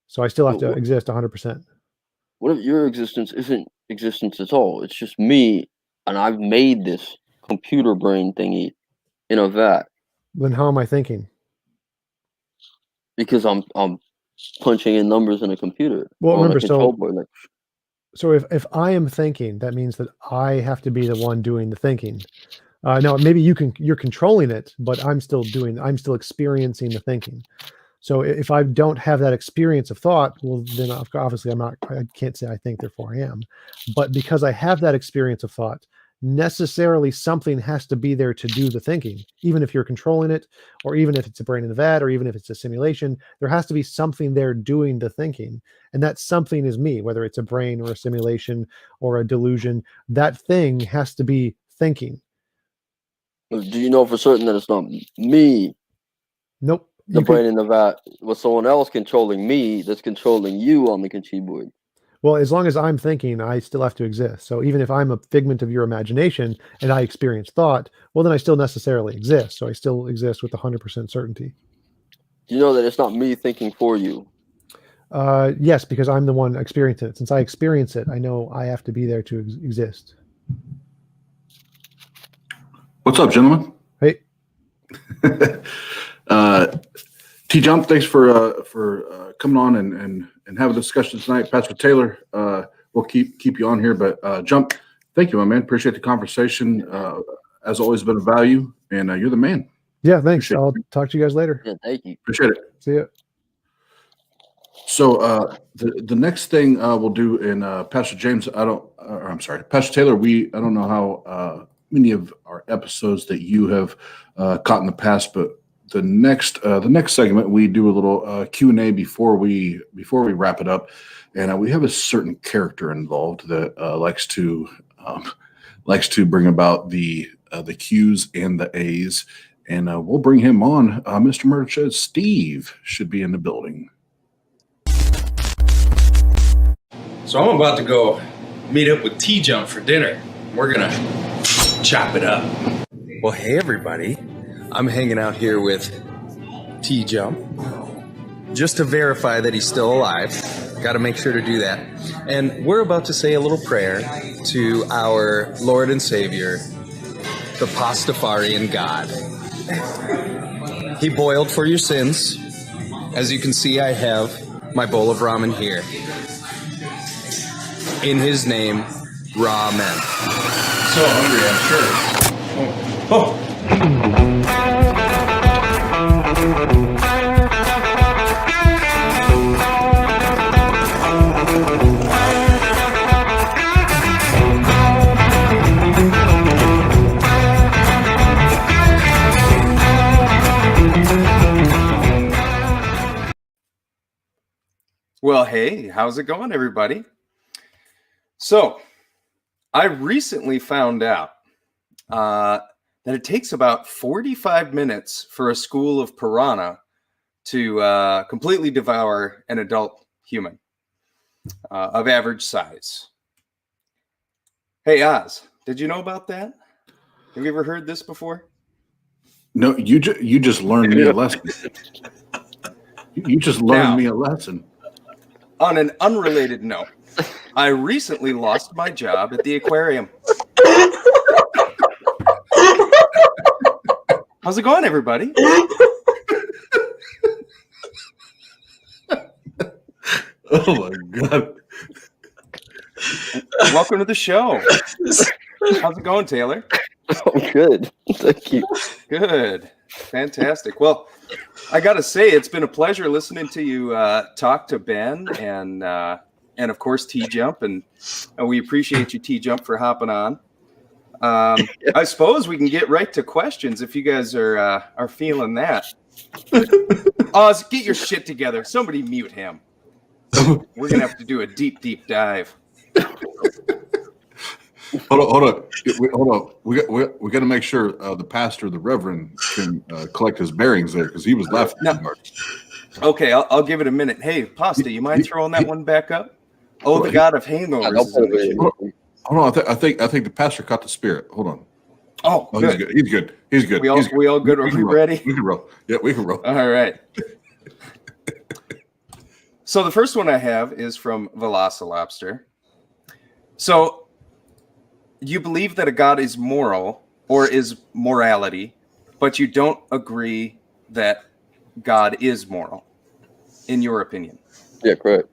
So I still have to exist 100%. What if your existence isn't existence at all? It's just me, and I've made this computer brain thingy in a vat. Then how am I thinking? Because I'm punching in numbers in a computer. Well, on remember, a control board. So if I am thinking, that means that I have to be the one doing the thinking. No, maybe you're controlling it, but I'm still experiencing the thinking. So if I don't have that experience of thought, well, then obviously I can't say I think, therefore I am. But because I have that experience of thought, necessarily something has to be there to do the thinking, even if you're controlling it, or even if it's a brain in the vat, or even if it's a simulation, there has to be something there doing the thinking. And that something is me, whether it's a brain or a simulation or a delusion, that thing has to be thinking. Do you know for certain that it's not me, Nope. the brain in the vat, with someone else controlling me that's controlling you on the keyboard? Well, as long as I'm thinking, I still have to exist. So even if I'm a figment of your imagination and I experience thought, well, then I still necessarily exist. So I still exist with 100% certainty. Do you know that it's not me thinking for you? Yes, because I'm the one experiencing it. Since I experience it, I know I have to be there to exist. What's up, gentlemen? Hey. TJump, thanks for coming on and having a discussion tonight. Pastor Taylor, we'll keep you on here, but Jump, thank you, my man. Appreciate the conversation. As always, been a value, and you're the man. Yeah, thanks. Appreciate I'll talk to you guys later. Yeah, thank you. Appreciate it. See ya. So the next thing we'll do in Pastor James, Pastor Taylor. I don't know how many of our episodes that you have caught in the past, but the next segment we do a little Q&A before we wrap it up, and we have a certain character involved that likes to bring about the Q's and the A's, and we'll bring him on. Mr. Murdershed Steve should be in the building. So I'm about to go meet up with TJump for dinner. We're gonna chop it up. Well, hey everybody. I'm hanging out here with TJump just to verify that he's still alive. Got to make sure to do that. And we're about to say a little prayer to our Lord and Savior, the Pastafarian God. He boiled for your sins. As you can see, I have my bowl of ramen here. In his name, ramen. So hungry, I'm sure. Oh. Well, hey, how's it going, everybody? So, I recently found out that it takes about 45 minutes for a school of piranha to completely devour an adult human of average size. Hey, Oz, did you know about that? Have you ever heard this before? No, you just learned me a lesson. You just learned me a lesson. On an unrelated note, I recently lost my job at the aquarium. How's it going, everybody? Oh my God. Welcome to the show. How's it going, Taylor? Oh, good. Thank you. Good. Fantastic. Well, I got to say, it's been a pleasure listening to you talk to Ben and of course TJump, and we appreciate you, TJump, for hopping on. I suppose we can get right to questions if you guys are feeling that. Oz, get your shit together. Somebody mute him. We're gonna have to do a deep dive. Hold on. We got to make sure the pastor, the reverend, can collect his bearings there, because he was laughing too hard. Okay, I'll give it a minute. Hey, Pasta, you mind throwing that one back up? Oh, the god of hangovers. Hold on. I think the pastor caught the spirit. Hold on. Oh, good. He's good. We all good. Are we ready? We can roll. Yeah, we can roll. All right. So the first one I have is from Velocilobster. So you believe that a god is moral or is morality, but you don't agree that God is moral, in your opinion. Yeah, correct.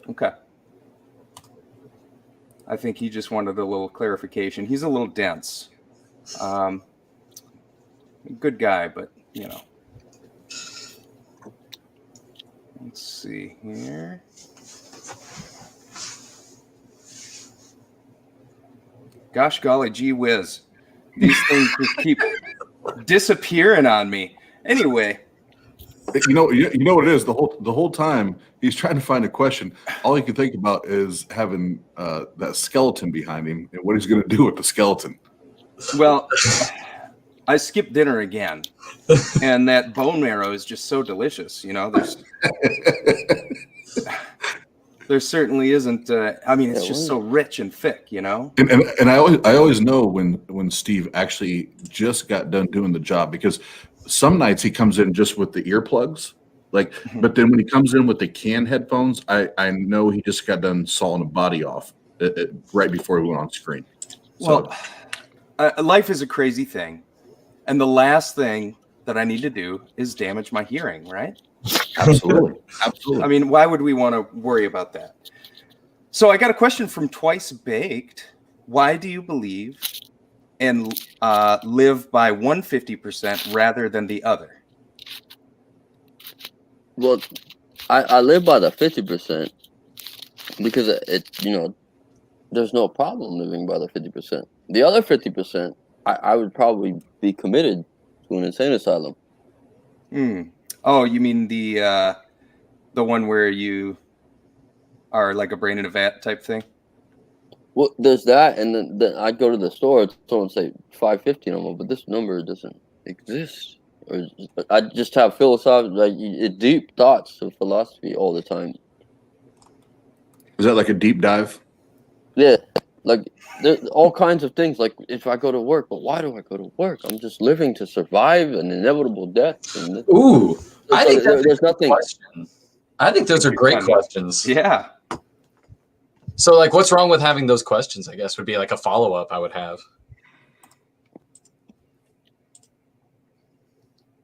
Okay. I think he just wanted a little clarification. He's a little dense. Good guy, but you know. Let's see here. Gosh golly, gee whiz. These things just keep disappearing on me. Anyway. You know what it is. The whole time he's trying to find a question. All he can think about is having that skeleton behind him and what he's going to do with the skeleton. Well, I skipped dinner again, and that bone marrow is just so delicious. You know, there certainly isn't. I mean, it's just so rich and thick. You know, and I always know when Steve actually just got done doing the job, because some nights he comes in just with the earplugs, but then when he comes in with the canned headphones, I know he just got done sawing a body off right before he went on screen. So, well, life is a crazy thing, and the last thing that I need to do is damage my hearing, right? Absolutely. I mean, why would we want to worry about that? So I got a question from Twice Baked. Why do you believe and live by 150% rather than the other? Well, I live by the 50% because there's no problem living by the 50%. The other 50%, I would probably be committed to an insane asylum. Oh, you mean the one where you are like a brain in a vat type thing? Well, there's that, and then I'd go to the store, someone say 550 number, but this number doesn't exist. Or I just have philosophical, deep thoughts of philosophy all the time. is that like a deep dive? Yeah, like there's all kinds of things. Like if I go to work, but why do I go to work? I'm just living to survive an inevitable death. Ooh, I think there's nothing. Question. I think those are great questions. Yeah. So, like, what's wrong with having those questions? I guess would be like a follow-up I would have.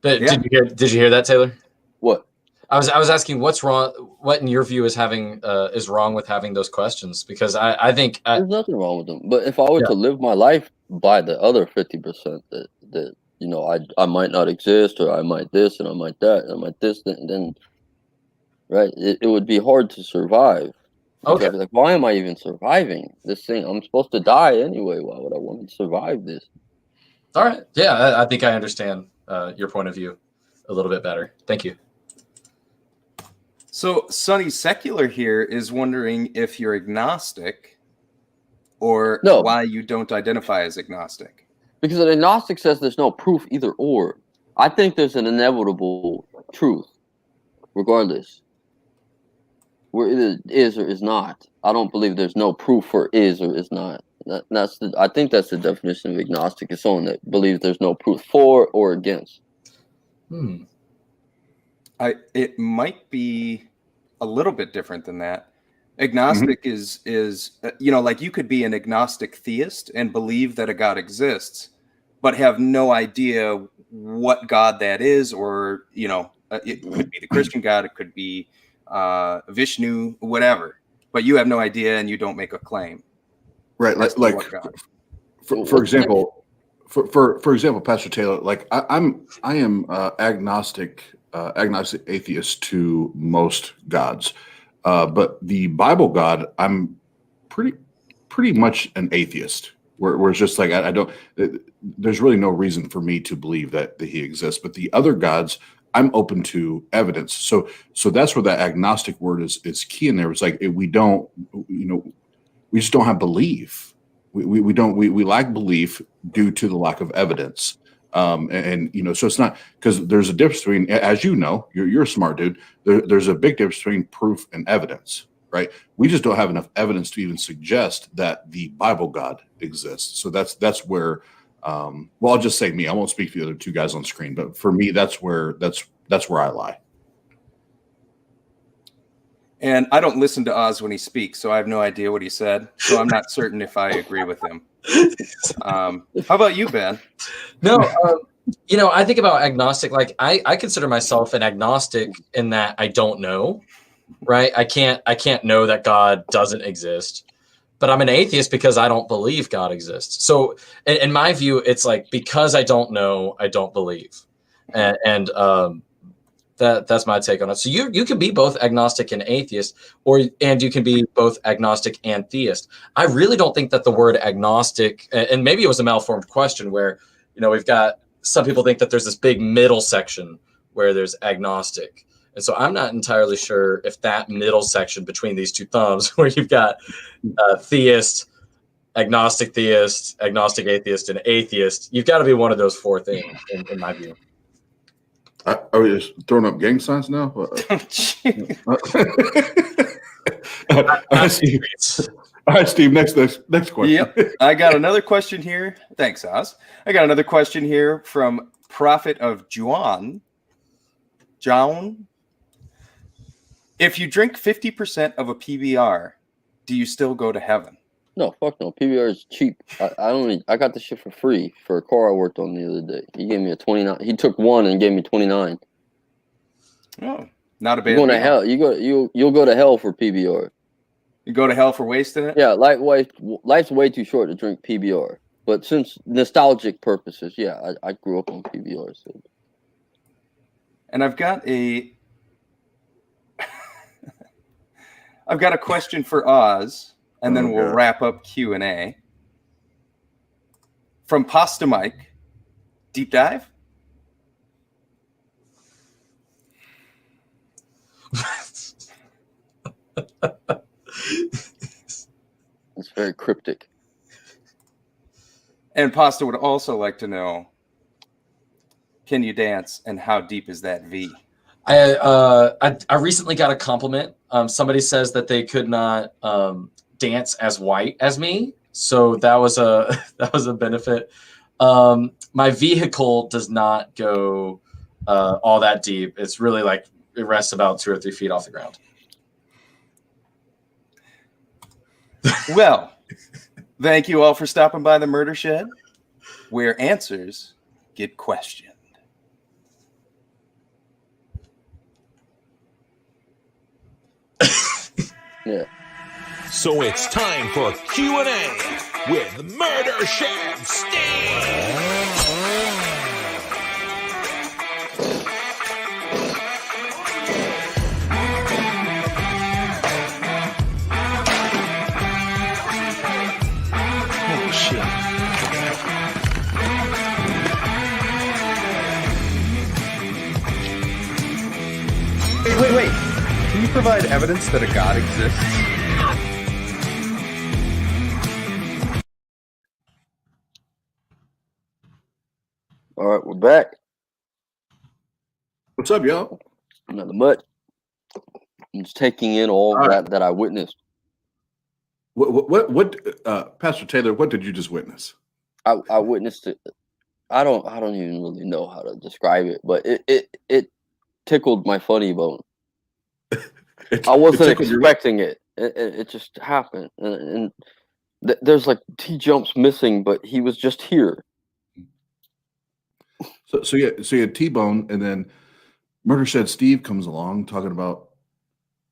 Did you hear that, Taylor? What? I was asking what's wrong. What in your view is wrong with having those questions? Because I think there's nothing wrong with them. But if I were to live my life by the other 50% that I might not exist, or I might this and I might that and I might this, then right, it would be hard to survive. Okay. I'd be like, why am I even surviving this thing? I'm supposed to die anyway. Why would I want to survive this? All right. Yeah, I think I understand your point of view a little bit better. Thank you. So Sonny Secular here is wondering if you're agnostic or why you don't identify as agnostic. Because an agnostic says there's no proof either or. I think there's an inevitable truth, regardless. Where it is or is not. I don't believe there's no proof for is or is not. I think that's the definition of agnostic, is someone that believes there's no proof for or against. It might be a little bit different than that. Agnostic is like you could be an agnostic theist and believe that a God exists, but have no idea what God that is, or it could be the Christian God, it could be Vishnu, whatever, but you have no idea and you don't make a claim. Right. Like for example, for example, Pastor Taylor, like I am agnostic atheist to most gods, but the Bible God, I'm pretty much an atheist. Where it's just like I don't. There's really no reason for me to believe that he exists. But the other gods, I'm open to evidence. So that's where that agnostic word is key in there. It's like we don't, we just don't have belief. We lack belief due to the lack of evidence. So it's not, because there's a difference between, as you know, you're a smart dude. There's a big difference between proof and evidence, right? We just don't have enough evidence to even suggest that the Bible God exists. So that's where, I'll just say me. I won't speak to the other two guys on screen, but for me, that's where I lie. And I don't listen to Oz when he speaks, so I have no idea what he said. So I'm not certain if I agree with him. How about you, Ben? No, I think about agnostic. Like I consider myself an agnostic in that I don't know, right? I can't know that God doesn't exist. but I'm an atheist because I don't believe God exists. So in my view, it's like, because I don't know, I don't believe. And that's my take on it. So you can be both agnostic and atheist, and you can be both agnostic and theist. I really don't think that the word agnostic, and maybe it was a malformed question where, we've got some people think that there's this big middle section where there's agnostic. And so I'm not entirely sure if that middle section between these two thumbs, where you've got theist, agnostic theist, agnostic atheist, and atheist, you've got to be one of those four things, in my view. Are we just throwing up gang signs now? All right, Steve. Next question. Yep. I got another question here. Thanks, Oz. I got another question here from Prophet of Juan. John, if you drink 50% of a PBR, do you still go to heaven? No, fuck no. PBR is cheap. I got the shit for free for a car I worked on the other day. He gave me a 29. He took one and gave me 29. Oh, not a bad. You're going to deal. hell. You'll go to hell for PBR. You go to hell for wasting it? Yeah, life's way too short to drink PBR. But since nostalgic purposes, yeah, I grew up on PBR. So. And I've got a question for Oz, and then we'll wrap up Q&A. From Pasta Mike, deep dive? It's very cryptic. And Pasta would also like to know, can you dance, and how deep is that V? I recently got a compliment. Somebody says that they could not dance as white as me, so that was a benefit. My vehicle does not go all that deep. It's really like it rests about 2 or 3 feet off the ground. Well, thank you all for stopping by the Murder Shed, where answers get questioned. Yeah. So it's time for Q&A with Murder Shed Steve. Oh, shit. Wait. Can you provide evidence that a God exists? All right, we're back. What's up, y'all? Nothing much. I'm just taking in all that I witnessed. What Pastor Taylor, what did you just witness? I witnessed it. I don't even really know how to describe it, but it tickled my funny bone. I wasn't expecting it. It just happened, and there's like TJump's missing, but he was just here. So you had T-Bone, and then Murder Shed Steve comes along talking about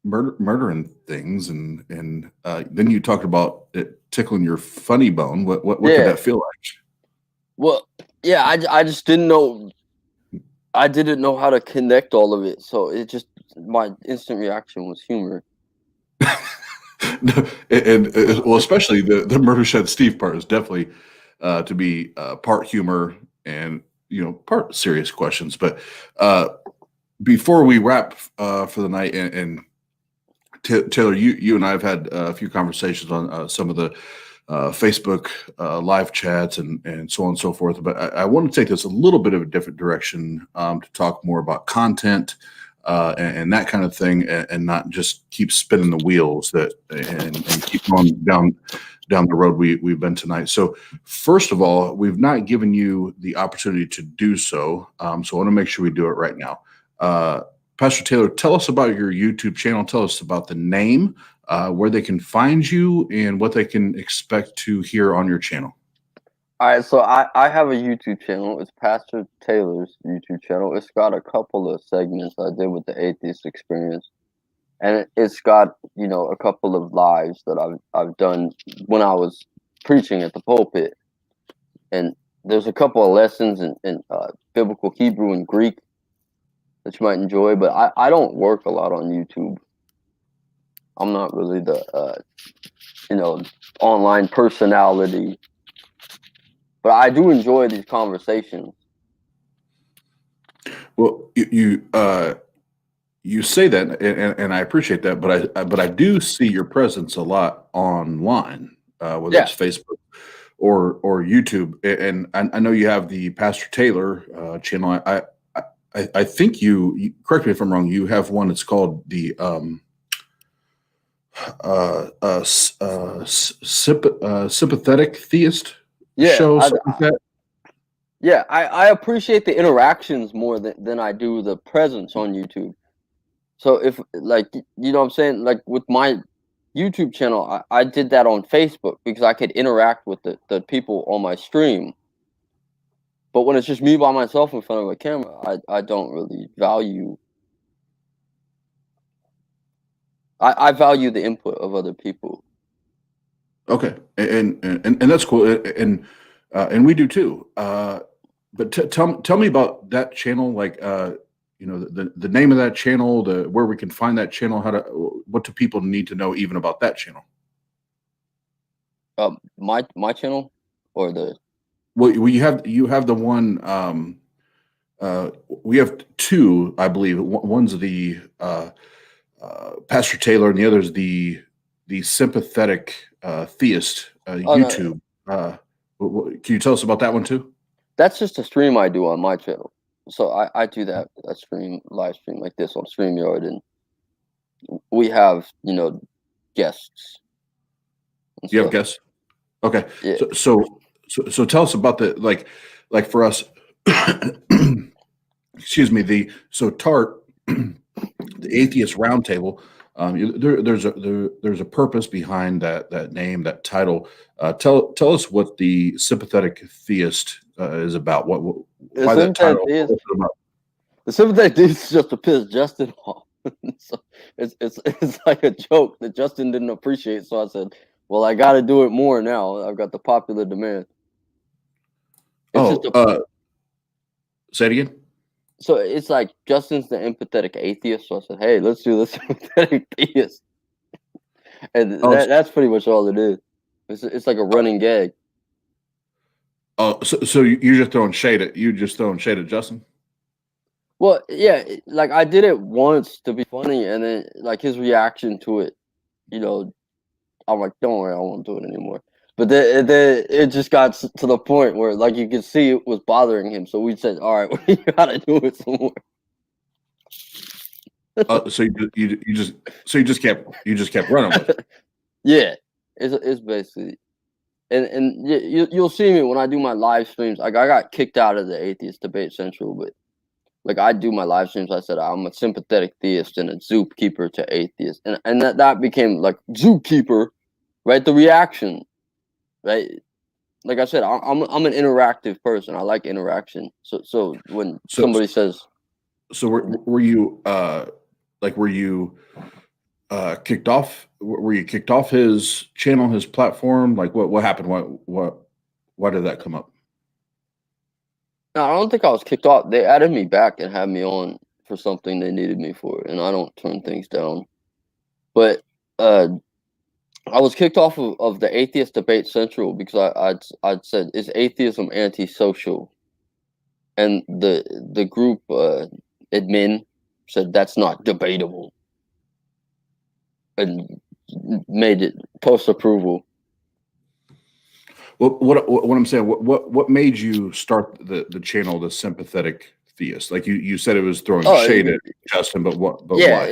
murdering things, and then you talked about it tickling your funny bone. What did that feel like? Well, yeah, I just didn't know. I didn't know how to connect all of it, so my instant reaction was humor. and well, especially the Murder Shed Steve part is definitely to be part humor and part serious questions. But before we wrap for the night, and Taylor, you and I have had a few conversations on some of the Facebook live chats and so on and so forth. But I want to take this a little bit of a different direction to talk more about content and that kind of thing, and not just keep spinning the wheels and keep going down the road we've been tonight. So first of all, we've not given you the opportunity to do so. So I want to make sure we do it right now. Pastor Taylor, tell us about your YouTube channel. Tell us about the name, where they can find you, and what they can expect to hear on your channel. All right, so I have a YouTube channel. It's Pastor Taylor's YouTube channel. It's got a couple of segments I did with the Atheist Experience. and it's got a couple of lives that I've done when I was preaching at the pulpit, and there's a couple of lessons in biblical Hebrew and Greek that you might enjoy, but I don't work a lot on YouTube. I'm not really the online personality, but I do enjoy these conversations. Well, you say that, and I appreciate that, but I do see your presence a lot online, whether it's Facebook or YouTube, and I know you have the Pastor Taylor channel. I think you correct me if I'm wrong. You have one that's called the sympathetic theist show. Yeah, I appreciate the interactions more than I do the presence on YouTube. So if what I'm saying, like with my YouTube channel, I did that on Facebook because I could interact with the people on my stream. But when it's just me by myself in front of a camera, I don't really value. I value the input of other people. Okay, and that's cool, and we do too. But tell me about that channel, like the name of that channel, where we can find that channel, what do people need to know even about that channel? My channel or the. Well, you have the one. We have two, I believe. One's the Pastor Taylor, and the other's the sympathetic theist YouTube. No. Can you tell us about that one too? That's just a stream I do on my channel. So I do that live stream like this on StreamYard, and we have guests. You have guests? Okay. Yeah. So tell us about the like for us. Excuse me. So TART, the Atheist Roundtable. There's a purpose behind that name, that title. Tell us what the sympathetic theist is about. Why that title? The sympathetic theist is just to piss Justin off. So it's like a joke that Justin didn't appreciate. So I said, well, I got to do it more now. I've got the popular demand. Say it again. So it's like Justin's the empathetic atheist. So I said, hey, let's do the sympathetic theist. And that's pretty much all it is. It's like a running gag. Oh, so you're just throwing shade at Justin? Well, yeah, like I did it once to be funny, and then like his reaction to it, I'm like, don't worry, I won't do it anymore. But then it just got to the point where, like, you could see it was bothering him. So we said, all right, we gotta do it some more. So you just kept running with it. Yeah, it's basically, and you'll see me when I do my live streams. Like I got kicked out of the Atheist Debate Central, but like I do my live streams. I said I'm a sympathetic theist and a zookeeper to atheist, and that became like zookeeper, right? The reaction. Right, like I said, I'm an interactive person. I like interaction. So when somebody says, so were you kicked off? Were you kicked off his channel, his platform? Like what happened? Why did that come up? No, I don't think I was kicked off. They added me back and had me on for something they needed me for, and I don't turn things down. But I was kicked off of the Atheist Debate Central because I'd said, is atheism antisocial? And the group admin said that's not debatable, and made it post approval. Well, what I'm saying, what made you start the channel, the Sympathetic Theist? Like you said, it was throwing shade at Justin, but what? But yeah, why?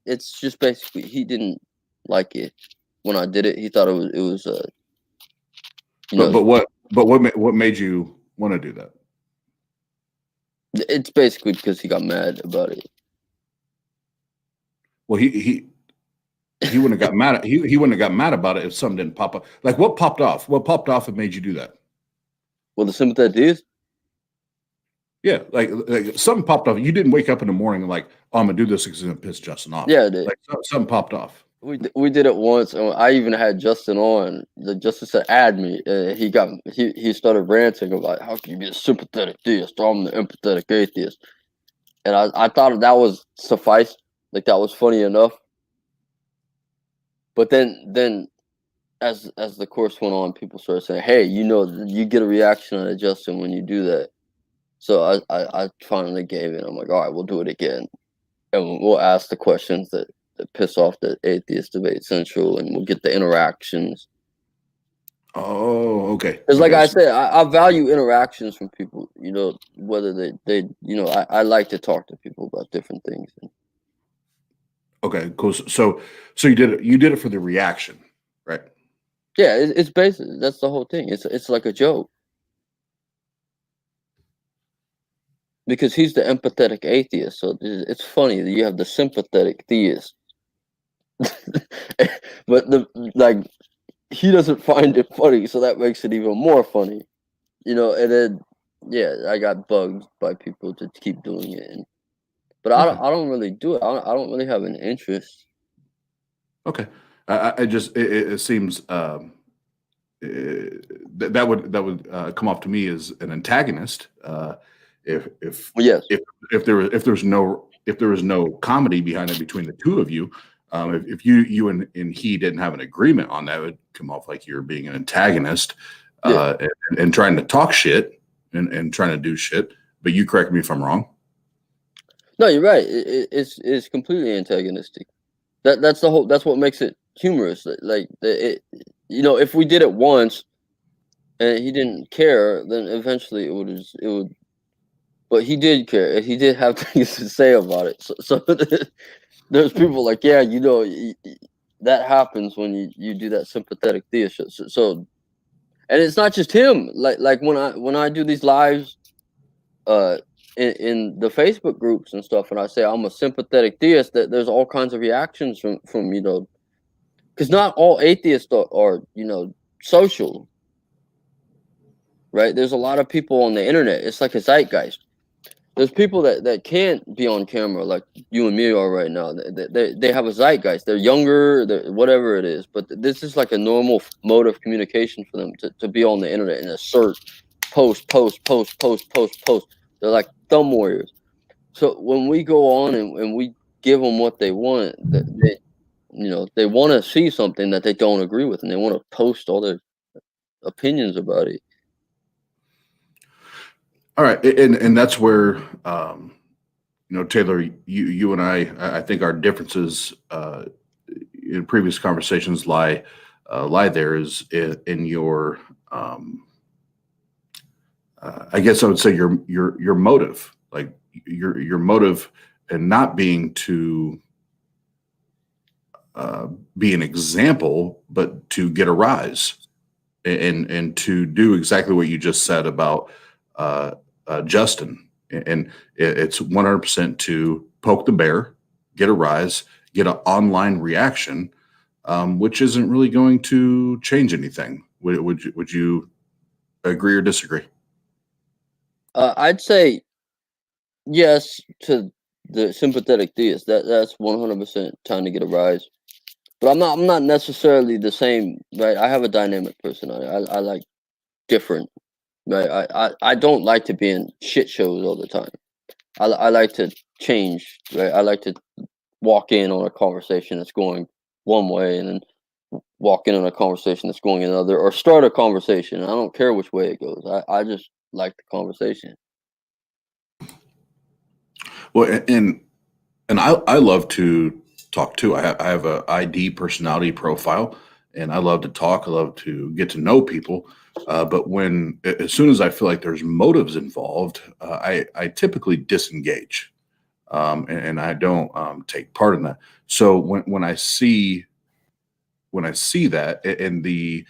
It's just basically he didn't like it when I did it. He thought it was what made you want to do that? It's basically because he got mad about it. Well, he wouldn't have got mad. He wouldn't have got mad about it if something didn't pop up. Like what popped off? What popped off and made you do that? Well, the sympathetic theist. Yeah, like something popped off. You didn't wake up in the morning and like, oh, I'm gonna do this because it's gonna piss Justin off. Yeah, it did. Like something popped off. We did it once, and I even had Justin on. Justin said, "Add me," and he started ranting about how can you be a sympathetic theist? I'm the empathetic atheist, and I thought that was suffice, like that was funny enough. But then as the course went on, people started saying, "Hey, you get a reaction out of Justin when you do that." So I finally gave in. I'm like, all right, we'll do it again, and we'll ask the questions that piss off the Atheist Debate Central, and we'll get the interactions. Oh, okay. Because like Okay, I said, I value interactions from people, whether they I like to talk to people about different things. okay, cool. So you did it for the reaction, right? Yeah, it's basically, that's the whole thing. It's like a joke. Because he's the empathetic atheist, so it's funny that you have the sympathetic theist. But he doesn't find it funny, so that makes it even more funny, and then I got bugged by people to keep doing it, but Okay. I don't really do it. I don't really have an interest. Okay. I just it seems that would come off to me as an antagonist. If Yes. if there was no comedy behind it between the two of you, if you and he didn't have an agreement on that, it would come off like you're being an antagonist and trying to talk shit and trying to do shit. But you correct me if I'm wrong. No, you're right. It's completely antagonistic. That's what makes it humorous. If we did it once and he didn't care, then eventually it would. But he did care. He did have things to say about it. So there's people like, that happens when you do that sympathetic theist. So, and it's not just him. Like when I do these lives, in the Facebook groups and stuff, and I say I'm a sympathetic theist, that there's all kinds of reactions from because not all atheists are social, right? There's a lot of people on the internet. It's like a zeitgeist. There's people that can't be on camera like you and me are right now. They have a zeitgeist. They're younger, whatever it is. But this is like a normal mode of communication for them to be on the internet and assert, post. They're like thumb warriors. So when we go on and we give them what they want, they want to see something that they don't agree with, and they want to post all their opinions about it. All right, and that's where Taylor, you and I think our differences in previous conversations lie there is in your I guess I would say your motive, like your motive, and not being to be an example, but to get a rise, and to do exactly what you just said about Justin, and it's 100% to poke the bear, get a rise, get an online reaction, which isn't really going to change anything. Would you agree or disagree? I'd say yes to the sympathetic theist. That's 100% trying to get a rise. But I'm not necessarily the same, right? I have a dynamic personality. I like different, right? I don't like to be in shit shows all the time. I like to change, right? I like to walk in on a conversation that's going one way and then walk in on a conversation that's going another, or start a conversation. I don't care which way it goes. I just like the conversation. Well, and I love to talk too. I have a ID personality profile, and I love to talk. I love to get to know people. But as soon as I feel like there's motives involved, I typically disengage, and I don't take part in that. So when I see that in the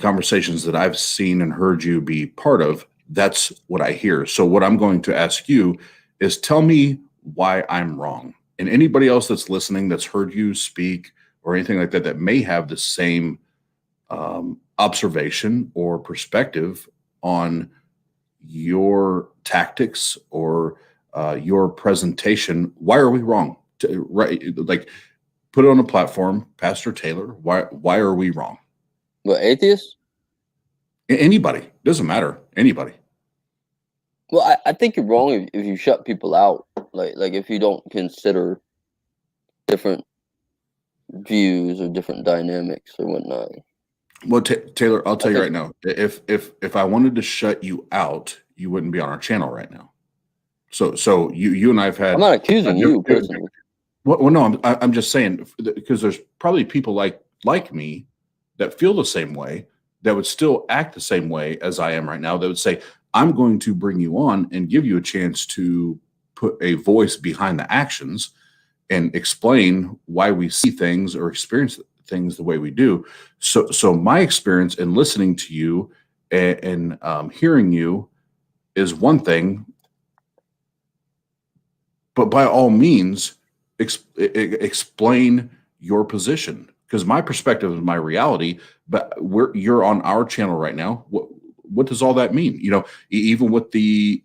conversations that I've seen and heard you be part of, that's what I hear. So what I'm going to ask you is tell me why I'm wrong. And anybody else that's listening that's heard you speak or anything like that may have the same observation or perspective on your tactics or your presentation, why are we wrong? Right, like put it on a platform, Pastor Taylor. Why are we wrong? What, atheists? Anybody, doesn't matter. Anybody. Well, I think you're wrong if you shut people out, like if you don't consider different views or different dynamics or whatnot. Well, Taylor, I'll tell you right now, if I wanted to shut you out, you wouldn't be on our channel right now. So you and I've had. I'm not accusing you personally. Well, no, I'm just saying, because there's probably people like me that feel the same way, that would still act the same way as I am right now, that would say, I'm going to bring you on and give you a chance to put a voice behind the actions and explain why we see things or experience things the way we do. So my experience in listening to you and hearing you is one thing, but by all means, explain your position, because my perspective is my reality, but you're on our channel right now. What does all that mean? You know, even with the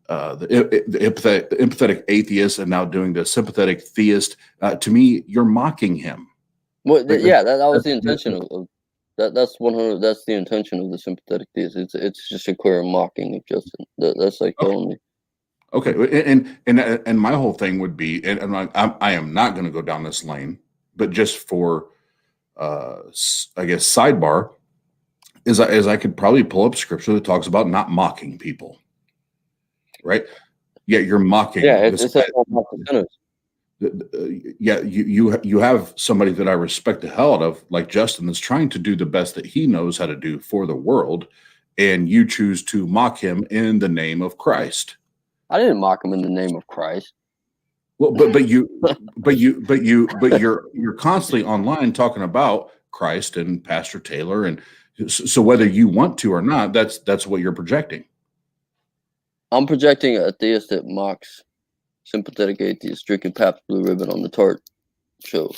empathetic atheist and now doing the sympathetic theist, to me, you're mocking him. Well, yeah, that was the intention of that's 100. That's the intention of the sympathetic theist. It's just a clear mocking of Justin. That's like the only. Okay, and my whole thing would be, and I am not going to go down this lane, but just for, I guess, sidebar, is I could probably pull up scripture that talks about not mocking people, right? Yeah, you're mocking. Yeah, it's like mock the sinners. Yeah, you have somebody that I respect the hell out of, like Justin, that's trying to do the best that he knows how to do for the world, and you choose to mock him in the name of Christ. I didn't mock him in the name of Christ. Well, but you're constantly online talking about Christ and Pastor Taylor, and so whether you want to or not, that's what you're projecting. I'm projecting a theist that mocks sympathetic atheists drinking Pabst Blue Ribbon on the TART show.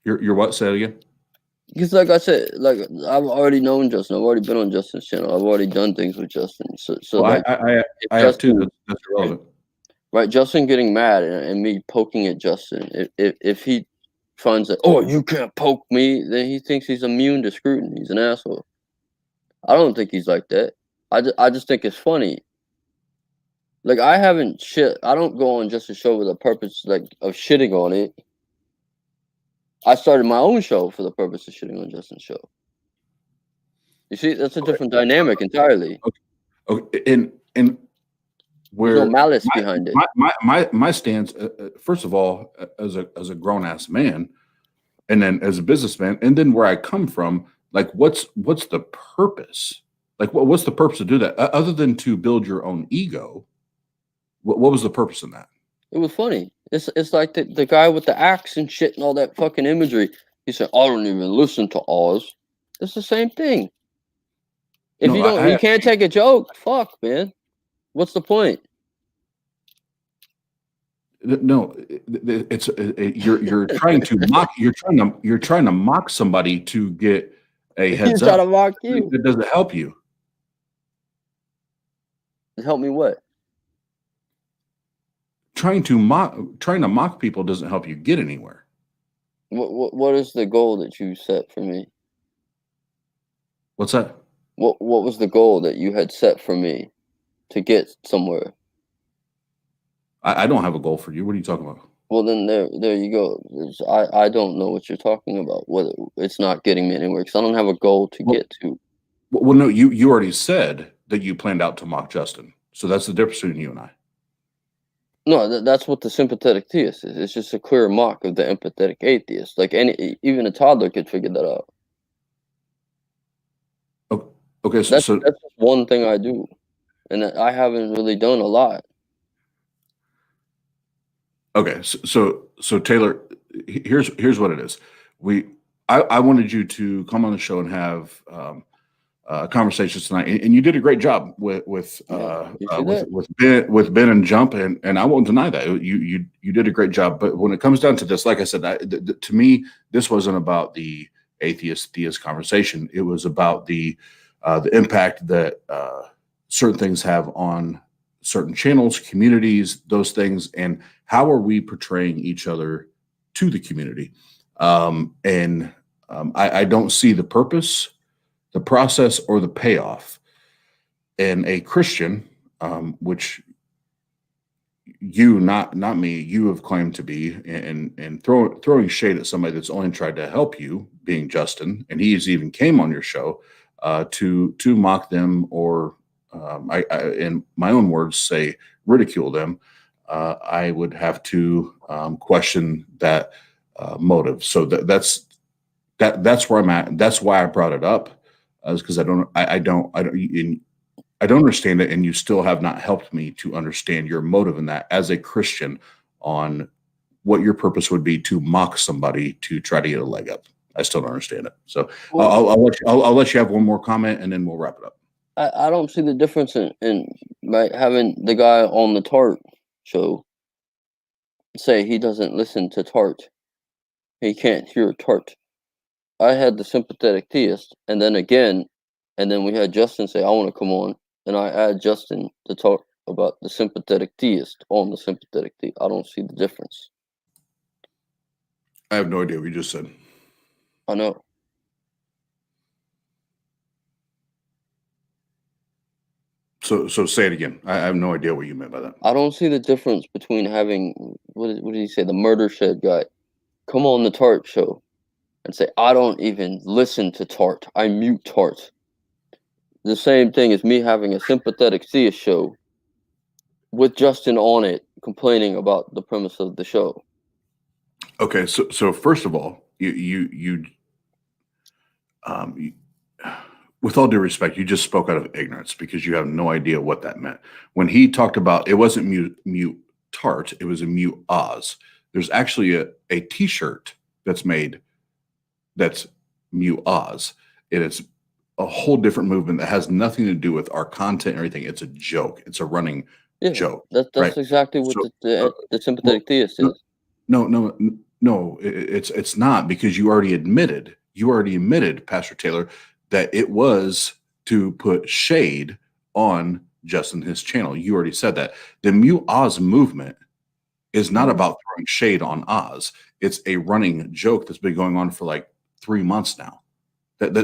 You're what? Say it again. Because, like I said, like I've already known Justin. I've already been on Justin's channel. I've already done things with Justin. So well, like, I have too. That's irrelevant. Right, Justin getting mad and me poking at Justin. If he finds that, oh, you can't poke me, then he thinks he's immune to scrutiny. He's an asshole. I don't think he's like that. I just think it's funny. Like, I don't go on Justin's show with a purpose like of shitting on it. I started my own show for the purpose of shitting on Justin's show. You see, that's a different dynamic entirely. Okay. And where there's no malice behind it. My stance, first of all, as a grown ass man, and then as a businessman, and then where I come from, like what's the purpose? Like what's the purpose to do that other than to build your own ego? What was the purpose in that? It was funny. It's like the guy with the axe and shit and all that fucking imagery. He said, I don't even listen to Oz. It's the same thing. If you can't take a joke, fuck, man. What's the point? No, it's you're trying to mock. You're trying to mock somebody to get a heads He's up. trying to mock you. It doesn't help you. Help me what? Trying to mock people doesn't help you get anywhere. What is the goal that you set for me? What's that? What was the goal that you had set for me to get somewhere? I don't have a goal for you. What are you talking about? Well, then there you go. I don't know what you're talking about. Whether it's not getting me anywhere because I don't have a goal to get to. Well, no, you already said that you planned out to mock Justin. So that's the difference between you and I. No, that's what the sympathetic theist is. It's just a clear mock of the empathetic atheist. Like even a toddler could figure that out. Okay, that's just one thing I do, and I haven't really done a lot. Okay, so Taylor, here's what it is. I wanted you to come on the show and have conversations tonight, and you did a great job with Ben and Jump, and I won't deny that you did a great job. But when it comes down to this, like I said, to me, this wasn't about the atheist theist conversation. It was about the impact that certain things have on certain channels, communities, those things, and how are we portraying each other to the community. I don't see the purpose, the process, or the payoff. And a Christian, which you, not me, you have claimed to be, and throwing shade at somebody that's only tried to help you, being Justin, and he's even came on your show to mock them, or I in my own words say ridicule them. I would have to question that motive. So that's where I'm at. That's why I brought it up, is because I don't understand it, and you still have not helped me to understand your motive in that as a Christian on what your purpose would be to mock somebody to try to get a leg up. I still don't understand it. So I'll let you have one more comment, and then we'll wrap it up. I don't see the difference in having the guy on the TART show say he doesn't listen to TART. He can't hear TART. I had the sympathetic theist, and then we had Justin say, I want to come on, and I add Justin to talk about the sympathetic theist on the sympathetic theist. I don't see the difference. I have no idea what you just said. I know. So say it again. I have no idea what you meant by that. I don't see the difference between having, what did he say, the murder shed guy come on the TART show and say, I don't even listen to TART. I mute TART. The same thing as me having a sympathetic theist show with Justin on it complaining about the premise of the show. Okay, so first of all, you with all due respect, you just spoke out of ignorance because you have no idea what that meant. When he talked about, it wasn't mute TART, it was a mute Oz. There's actually a T-shirt that's made that's mute Oz, and it's a whole different movement that has nothing to do with our content or anything. It's a joke. It's a running joke. That's right? exactly what the sympathetic theist is. No, it's not, because you already admitted, Pastor Taylor, that it was to put shade on Justin, his channel. You already said that. The Mute Oz movement is not about throwing shade on Oz. It's a running joke that's been going on for like 3 months now. That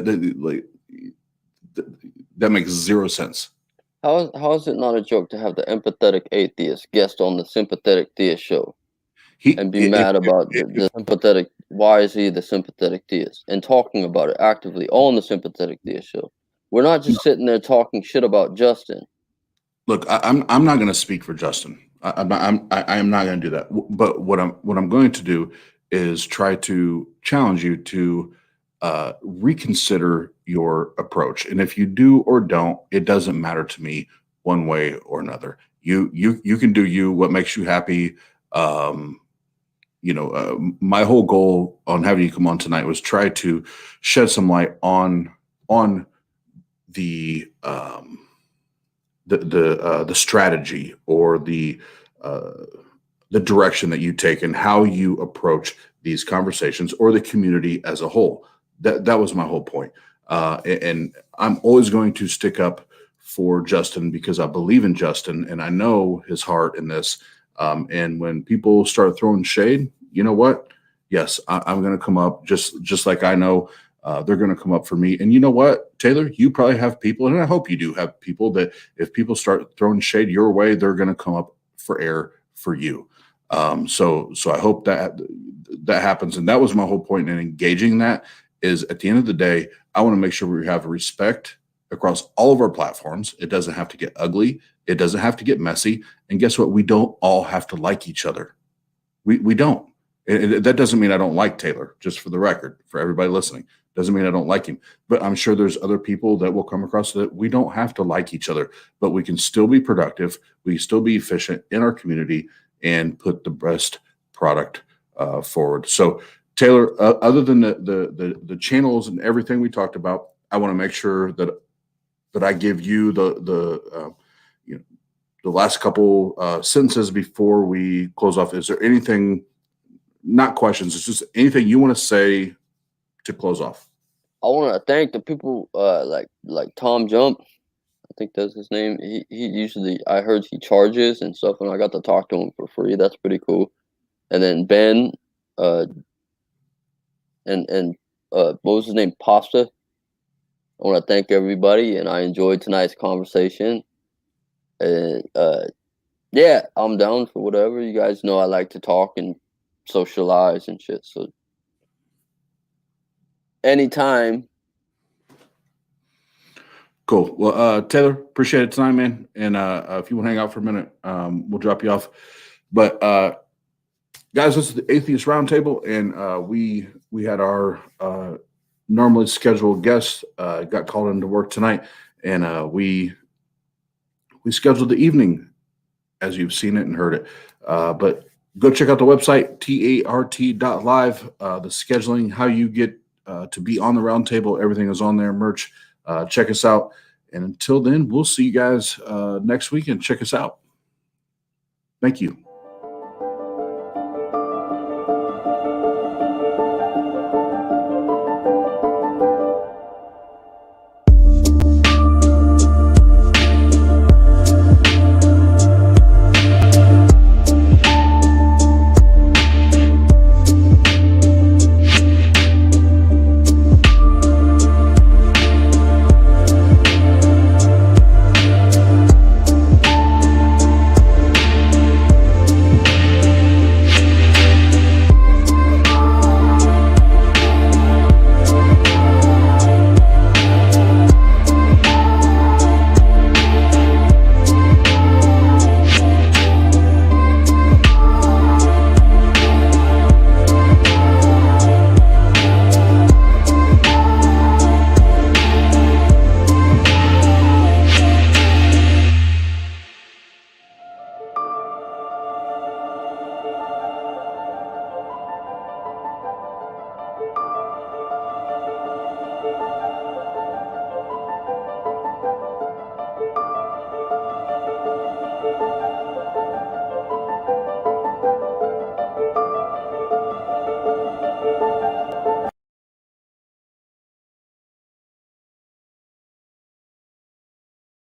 makes zero sense. How is it not a joke to have the empathetic atheist guest on the sympathetic theist show and be mad about the sympathetic? Why is he the sympathetic theist? And talking about it actively on the sympathetic theist show. We're not just sitting there talking shit about Justin. Look, I'm not going to speak for Justin. I'm not going to do that. But what I'm going to do is try to challenge you to reconsider your approach. And if you do or don't, it doesn't matter to me one way or another. You can do you, what makes you happy. My whole goal on having you come on tonight was try to shed some light on the strategy or the direction that you take and how you approach these conversations or the community as a whole. That was my whole point. And I'm always going to stick up for Justin because I believe in Justin and I know his heart in this. And when people start throwing shade, you know what? Yes, I'm going to come up just like I know they're going to come up for me. And you know what, Taylor, you probably have people, and I hope you do have people that if people start throwing shade your way, they're going to come up for air for you. So I hope that happens. And that was my whole point in engaging that is at the end of the day, I want to make sure we have respect across all of our platforms. It doesn't have to get ugly. It doesn't have to get messy. And guess what? We don't all have to like each other. We don't. That doesn't mean I don't like Taylor, just for the record, for everybody listening. Doesn't mean I don't like him. But I'm sure there's other people that will come across that we don't have to like each other, but we can still be productive. We can still be efficient in our community and put the best product forward. So Taylor, other than the channels and everything we talked about, I want to make sure that I give you the last couple sentences before we close off. Is there anything, not questions, it's just anything you want to say to close off. I want to thank the people like TJump. I think that's his name. He usually, I heard he charges and stuff, and I got to talk to him for free. That's pretty cool. And then Ben, and what was his name? Pasta. I want to thank everybody, and I enjoyed tonight's conversation. And yeah, I'm down for whatever. You guys know I like to talk and socialize and shit. So anytime. Cool. Well, Taylor, appreciate it tonight, man. And if you want to hang out for a minute, we'll drop you off. But guys, this is the Atheist Roundtable, and we had our normally scheduled guest got called into work tonight, and we scheduled the evening as you've seen it and heard it. But go check out the website, TART.live. The scheduling, how you get to be on the roundtable, everything is on there. Merch. Check us out. And until then, we'll see you guys next week, and check us out. Thank you.